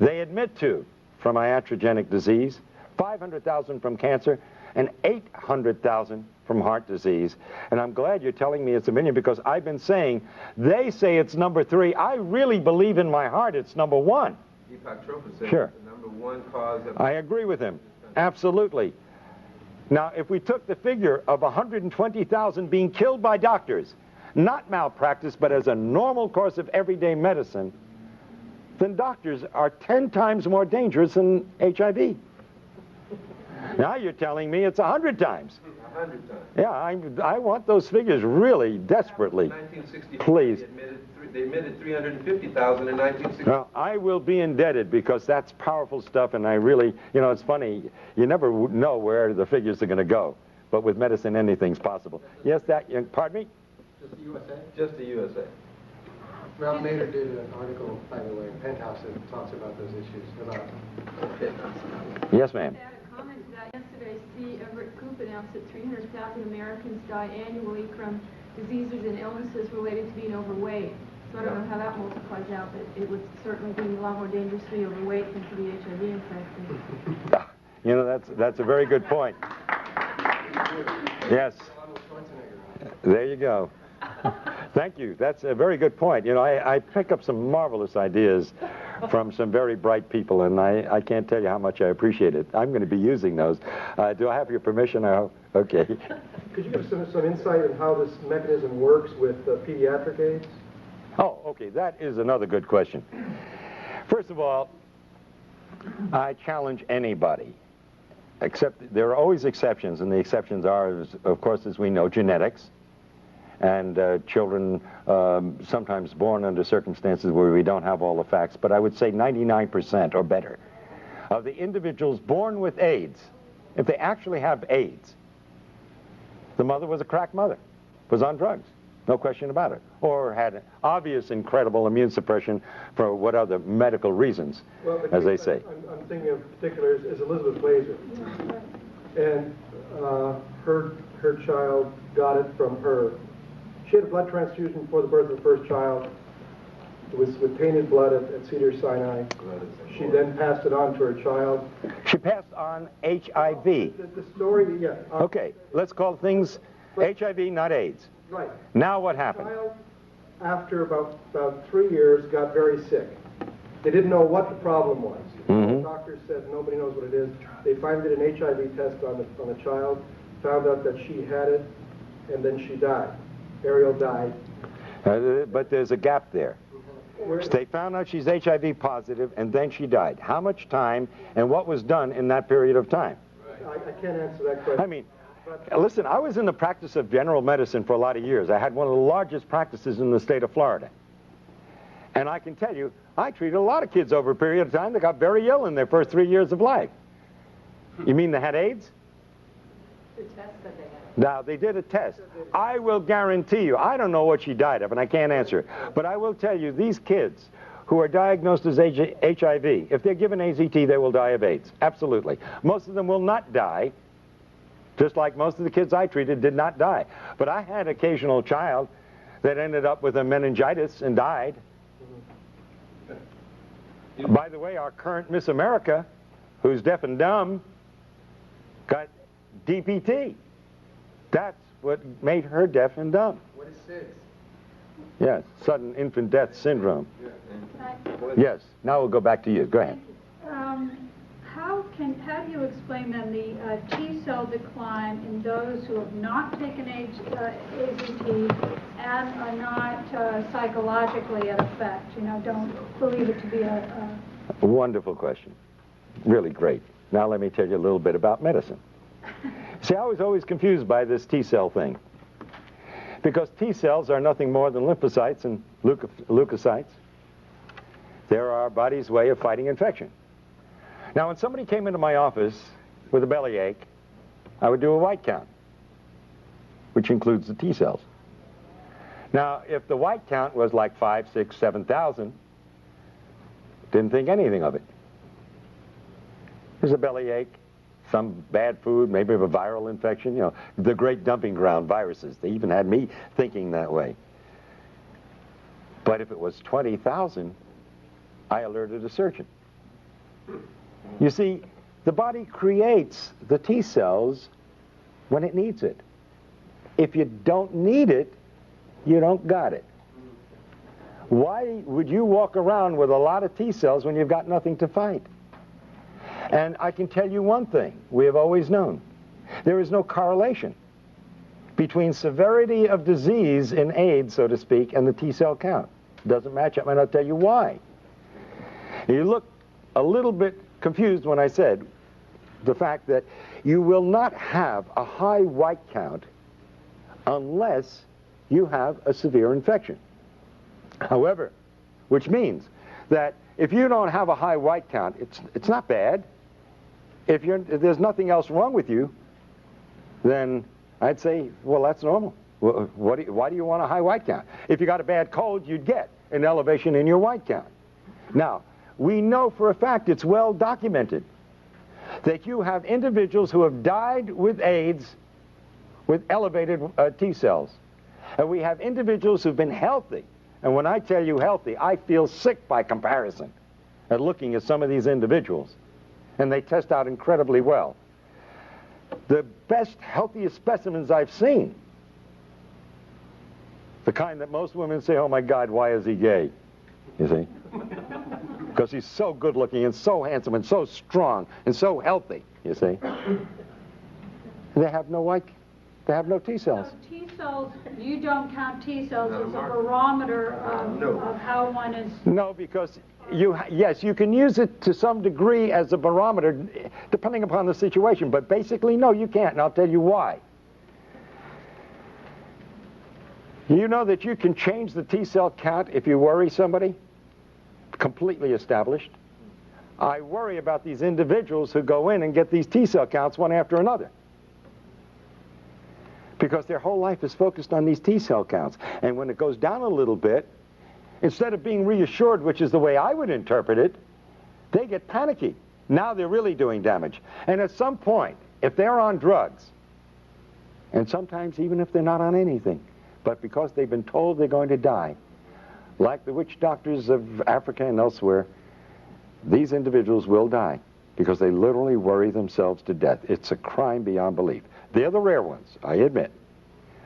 they admit to, from iatrogenic disease, 500,000 from cancer, and 800,000 from heart disease. And I'm glad you're telling me it's a million, because I've been saying, they say it's number 3. I really believe in my heart it's number 1. Deepak Chopra said Sure. the number 1 cause of... I agree with him. Absolutely. Now, if we took the figure of 120,000 being killed by doctors, not malpractice, but as a normal course of everyday medicine, then doctors are 10 times more dangerous than HIV. Now you're telling me it's 100 times. 100 times. Yeah, I want those figures really desperately. In 1964, Please. They admitted 350,000 in 1960. Well, I will be indebted, because that's powerful stuff, and I really, you know, it's funny, you never know where the figures are going to go. But with medicine, anything's possible. Yes, pardon me? Just the USA? Just the USA. Ralph Nader did an article, by the way, in Penthouse that talks about those issues. Yes, ma'am. I had a comment to that. Yesterday, C. Everett Koop announced that 300,000 Americans die annually from diseases and illnesses related to being overweight. So I don't know how that multiplies out, but it would certainly be a lot more dangerous to be overweight than to be HIV infected. You know, that's a very good point. Yes. There you go. Thank you. That's a very good point. You know, I pick up some marvelous ideas from some very bright people, and I can't tell you how much I appreciate it. I'm going to be using those. Do I have your permission? Okay. Could you give some insight on how this mechanism works with pediatric AIDS? Oh, okay. That is another good question. First of all, I challenge anybody, except there are always exceptions, and the exceptions are, of course, as we know, genetics, and children sometimes born under circumstances where we don't have all the facts. But I would say 99% or better of the individuals born with AIDS, if they actually have AIDS, the mother was a crack mother, was on drugs, no question about it, or had obvious incredible immune suppression for what other medical reasons, as they say. I'm thinking of particular is Elizabeth Blazer, and her child got it from her. She had a blood transfusion before the birth of the first child. It was with tainted blood at Cedars-Sinai. She then passed it on to her child. She passed on HIV. The story, yeah. Okay, let's call things HIV, not AIDS. Right. Now what happened? The child, after about 3 years, got very sick. They didn't know what the problem was. The doctors said nobody knows what it is. They finally did an HIV test on the child, found out that she had it, and then she died. Ariel died. But there's a gap there. They found out she's HIV positive, and then she died. How much time and what was done in that period of time? I can't answer that question. I mean, listen, I was in the practice of general medicine for a lot of years. I had one of the largest practices in the state of Florida. And I can tell you, I treated a lot of kids over a period of time that got very ill in their first 3 years of life. You mean they had AIDS? The test that they had. Now, they did a test. I will guarantee you, I don't know what she died of, and I can't answer it. But I will tell you, these kids who are diagnosed as HIV, if they're given AZT, they will die of AIDS. Absolutely. Most of them will not die, just like most of the kids I treated did not die. But I had an occasional child that ended up with a meningitis and died. By the way, our current Miss America, who's deaf and dumb, got DPT. That's what made her deaf and dumb. What is SIDS? Yes, sudden infant death syndrome. Yes, now we'll go back to you. Go ahead. How do you explain then the T-cell decline in those who have not taken AZT and are not psychologically at effect? You know, don't believe it to be a Wonderful question. Really great. Now let me tell you a little bit about medicine. See, I was always confused by this T-cell thing, because T-cells are nothing more than lymphocytes and leukocytes They're our body's way of fighting infection. Now, when somebody came into my office with a bellyache, I would do a white count, which includes the T cells. Now, if the white count was like 5, 6, 7,000, didn't think anything of it. There's a bellyache, some bad food, maybe of a viral infection, you know, the great dumping ground viruses. They even had me thinking that way. But if it was 20,000, I alerted a surgeon. You see, the body creates the T cells when it needs it. If you don't need it, you don't got it. Why would you walk around with a lot of T cells when you've got nothing to fight? And I can tell you one thing we have always known. There is no correlation between severity of disease in AIDS, so to speak, and the T cell count. Doesn't match up, and I'll tell you why. You look a little bit confused when I said the fact that you will not have a high white count unless you have a severe infection. However, which means that if you don't have a high white count, it's not bad. If there's nothing else wrong with you, then I'd say, well, that's normal. Well, why do you want a high white count? If you got a bad cold, you'd get an elevation in your white count. Now, we know for a fact, it's well documented, that you have individuals who have died with AIDS with elevated T cells. And we have individuals who've been healthy. And when I tell you healthy, I feel sick by comparison at looking at some of these individuals. And they test out incredibly well. The best, healthiest specimens I've seen, the kind that most women say, oh my God, why is he gay? You see? Because he's so good looking and so handsome and so strong and so healthy, you see? They have no white, they have no T cells. So T cells, you don't count T cells as a barometer of how one is... No, because yes, you can use it to some degree as a barometer, depending upon the situation, but basically, no, you can't, and I'll tell you why. You know that you can change the T cell count if you worry somebody? Completely established. I worry about these individuals who go in and get these T cell counts one after another, because their whole life is focused on these T cell counts. And when it goes down a little bit, instead of being reassured, which is the way I would interpret it, they get panicky. Now they're really doing damage. And at some point, if they're on drugs, and sometimes even if they're not on anything, but because they've been told they're going to die, like the witch doctors of Africa and elsewhere, these individuals will die because they literally worry themselves to death. It's a crime beyond belief. They're the rare ones, I admit.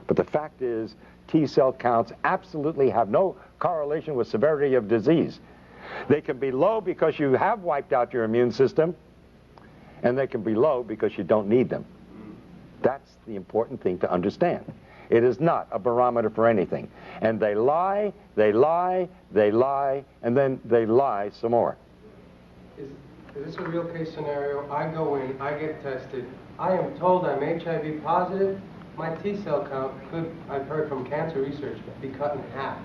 But the fact is, T cell counts absolutely have no correlation with severity of disease. They can be low because you have wiped out your immune system, and they can be low because you don't need them. That's the important thing to understand. It is not a barometer for anything. And they lie, they lie, they lie, and then they lie some more. Is this a real case scenario? I go in, I get tested, I am told I'm HIV positive, my T cell count could, I've heard from cancer research, be cut in half.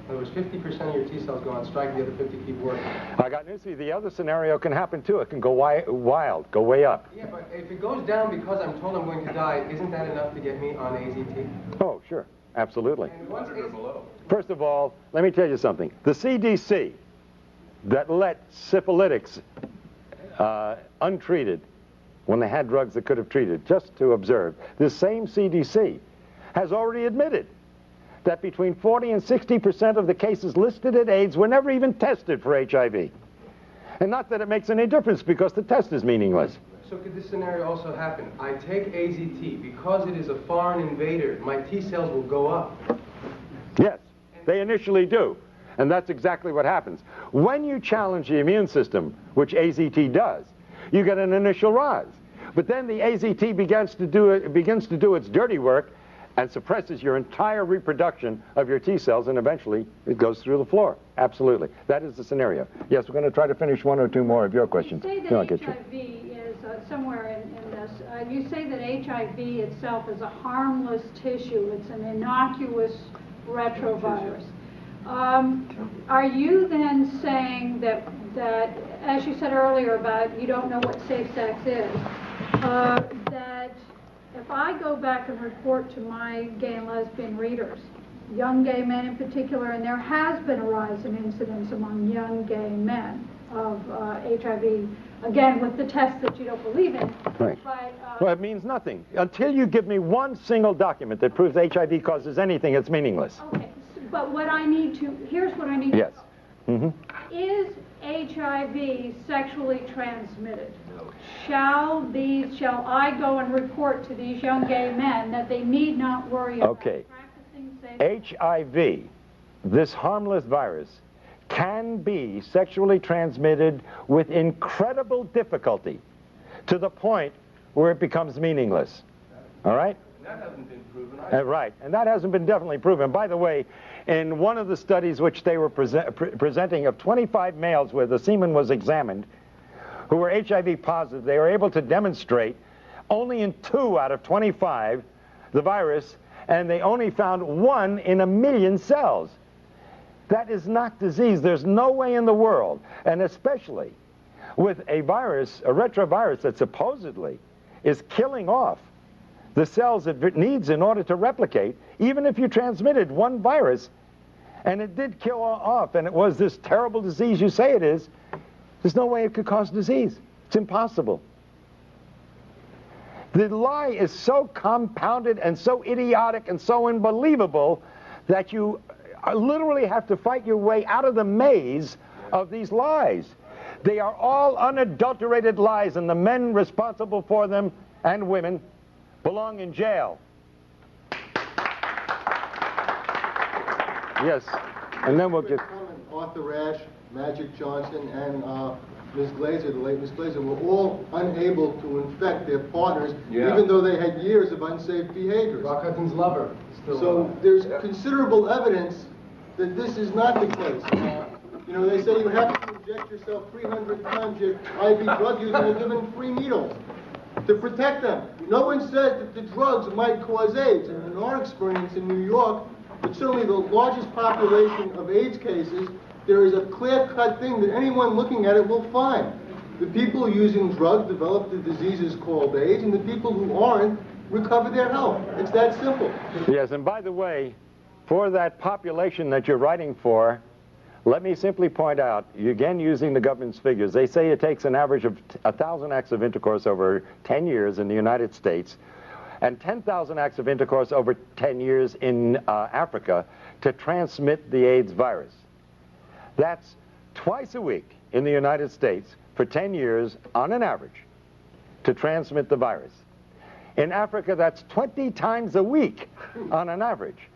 In other words, 50% of your T cells go on strike, the other 50 keep working. I got news for you. The other scenario can happen too. It can go wild, go way up. Yeah, but if it goes down because I'm told I'm going to die, isn't that enough to get me on AZT? Oh, sure. Absolutely. First of all, let me tell you something. The CDC that let syphilitics untreated when they had drugs that could have treated, just to observe, this same CDC has already admitted that between 40 and 60% of the cases listed at AIDS were never even tested for HIV. And not that it makes any difference, because the test is meaningless. So could this scenario also happen? I take AZT, because it is a foreign invader, my T cells will go up. Yes, they initially do. And that's exactly what happens. When you challenge the immune system, which AZT does, you get an initial rise. But then the AZT begins to do its dirty work and suppresses your entire reproduction of your T cells, and eventually it goes through the floor. Absolutely. That is the scenario. Yes, we're going to try to finish one or two more of your questions. You say that HIV is somewhere in this. You say that HIV itself is a harmless tissue. It's an innocuous retrovirus. Are you then saying that, as you said earlier about you don't know what safe sex is, that if I go back and report to my gay and lesbian readers, young gay men in particular, and there has been a rise in incidence among young gay men of HIV, again, with the tests that you don't believe in. Right. But, Well, it means nothing. Until you give me one single document that proves HIV causes anything, it's meaningless. okay, but what I need to, here's what I need Yes. to know. Is HIV sexually transmitted? Shall I go and report to these young gay men that they need not worry about practicing safe? HIV, this harmless virus, can be sexually transmitted with incredible difficulty to the point where it becomes meaningless. All right? That hasn't been proven. Right, and that hasn't been definitely proven. By the way, in one of the studies which they were presenting of 25 males where the semen was examined, who were HIV positive, they were able to demonstrate only in 2 out of 25 the virus, and they only found 1 in 1,000,000 cells. That is not disease. There's no way in the world, and especially with a virus, a retrovirus that supposedly is killing off the cells it needs in order to replicate, even if you transmitted 1 virus, and it did kill off, and it was this terrible disease you say it is, there's no way it could cause disease. It's impossible. The lie is so compounded and so idiotic and so unbelievable that you literally have to fight your way out of the maze of these lies. They are all unadulterated lies, and the men responsible for them, and women, belong in jail. Yes, and then we'll get... Arthur Ashe, Magic Johnson, and Ms. Glazer, the late Ms. Glazer, were all unable to infect their partners, even though they had years of unsafe behaviors. Rock Hudson's lover. So there's considerable evidence that this is not the case. You know, they say you have to inject yourself 300 times your IV drug use and you're given 3 needles to protect them. No one says that the drugs might cause AIDS. And in our experience in New York, with certainly the largest population of AIDS cases, there is a clear-cut thing that anyone looking at it will find. The people using drugs develop the diseases called AIDS, and the people who aren't recover their health. It's that simple. Yes, and by the way, for that population that you're writing for, let me simply point out, again using the government's figures, they say it takes an average of 1,000 acts of intercourse over 10 years in the United States and 10,000 acts of intercourse over 10 years in Africa to transmit the AIDS virus. That's twice a week in the United States for 10 years on an average to transmit the virus. In Africa, that's 20 times a week on an average.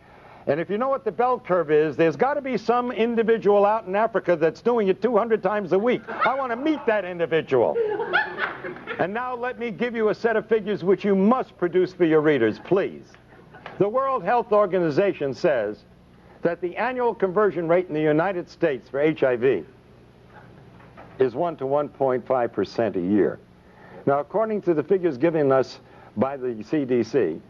And if you know what the bell curve is, there's got to be some individual out in Africa that's doing it 200 times a week. I want to meet that individual. And now let me give you a set of figures which you must produce for your readers, please. The World Health Organization says that the annual conversion rate in the United States for HIV is 1 to 1.5% a year. Now, according to the figures given us by the CDC,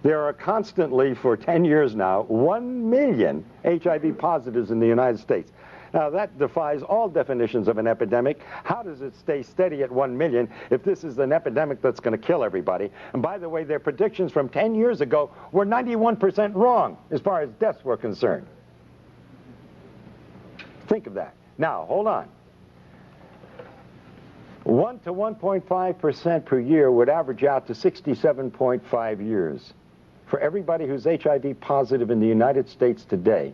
there are constantly, for 10 years now, 1 million HIV positives in the United States. Now, that defies all definitions of an epidemic. How does it stay steady at 1 million if this is an epidemic that's going to kill everybody? And by the way, their predictions from 10 years ago were 91% wrong as far as deaths were concerned. Think of that. Now, hold on. 1 to 1.5% per year would average out to 67.5 years for everybody who's HIV positive in the United States today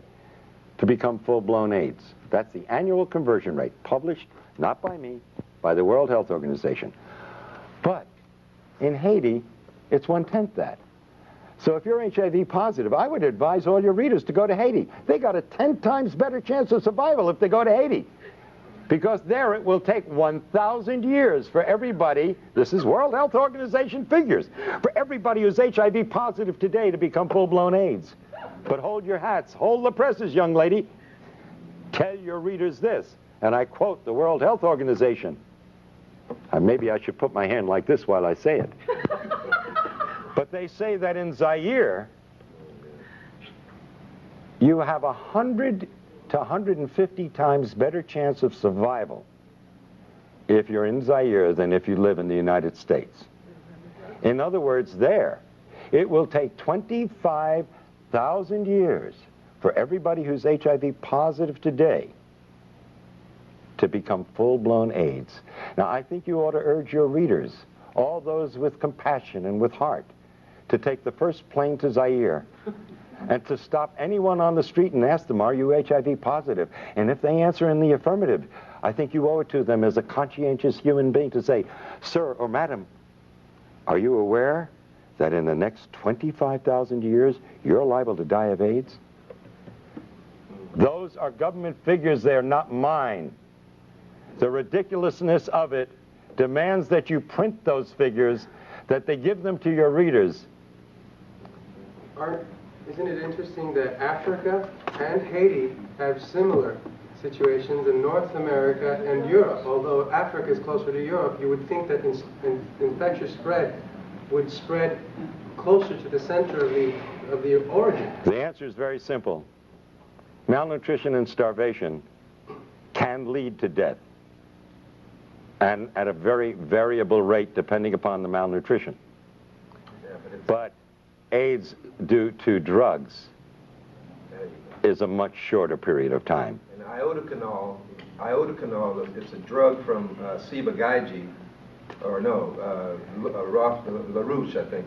to become full-blown AIDS. That's the annual conversion rate, published not by me, by the World Health Organization. But in Haiti, it's 1/10 that. So if you're HIV positive, I would advise all your readers to go to Haiti. They got a 10 times better chance of survival if they go to Haiti. Because there it will take 1,000 years for everybody, this is World Health Organization figures, for everybody who's HIV positive today to become full-blown AIDS. But hold your hats, hold the presses, young lady. Tell your readers this, and I quote the World Health Organization. Maybe I should put my hand like this while I say it. But they say that in Zaire, you have 100 to 150 times better chance of survival if you're in Zaire than if you live in the United States. In other words, there, it will take 25,000 years for everybody who's HIV positive today to become full-blown AIDS. Now, I think you ought to urge your readers, all those with compassion and with heart, to take the first plane to Zaire and to stop anyone on the street and ask them, are you HIV positive? And if they answer in the affirmative, I think you owe it to them as a conscientious human being to say, sir or madam, are you aware that in the next 25,000 years, you're liable to die of AIDS? Those are government figures, they're not mine. The ridiculousness of it demands that you print those figures, that they give them to your readers. Isn't it interesting that Africa and Haiti have similar situations in North America and Europe? Although Africa is closer to Europe, you would think that infectious spread would spread closer to the center of the origin. The answer is very simple. Malnutrition and starvation can lead to death, and at a very variable rate depending upon the malnutrition. But AIDS due to drugs is a much shorter period of time. And iodocanol, it's a drug from Ciba Geigy, or no, LaRouche, I think.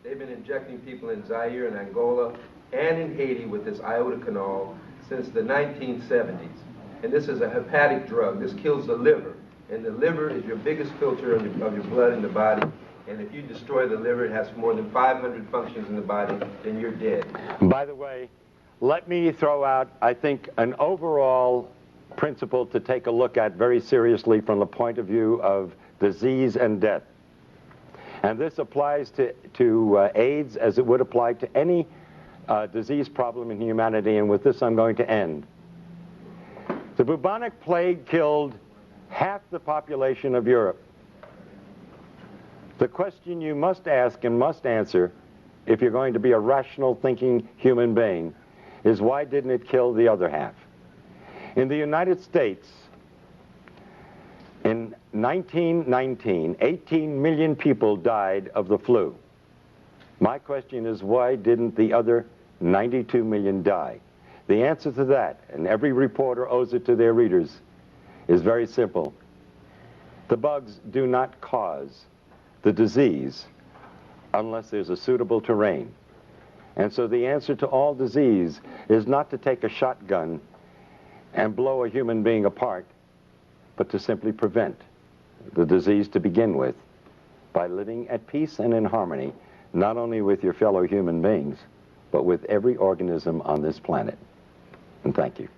They've been injecting people in Zaire and Angola and in Haiti with this iodocanol since the 1970s. And this is a hepatic drug. This kills the liver. And the liver is your biggest filter of your blood in the body. And if you destroy the liver, it has more than 500 functions in the body, then you're dead. By the way, let me throw out, I think, an overall principle to take a look at very seriously from the point of view of disease and death. And this applies to AIDS as it would apply to any disease problem in humanity, and with this I'm going to end. The bubonic plague killed half the population of Europe. The question you must ask and must answer, if you're going to be a rational thinking human being, is why didn't it kill the other half? In the United States, in 1919, 18 million people died of the flu. My question is, why didn't the other 92 million die? The answer to that, and every reporter owes it to their readers, is very simple. The bugs do not cause the disease unless there's a suitable terrain. And so the answer to all disease is not to take a shotgun and blow a human being apart, but to simply prevent the disease to begin with by living at peace and in harmony, not only with your fellow human beings, but with every organism on this planet. And thank you.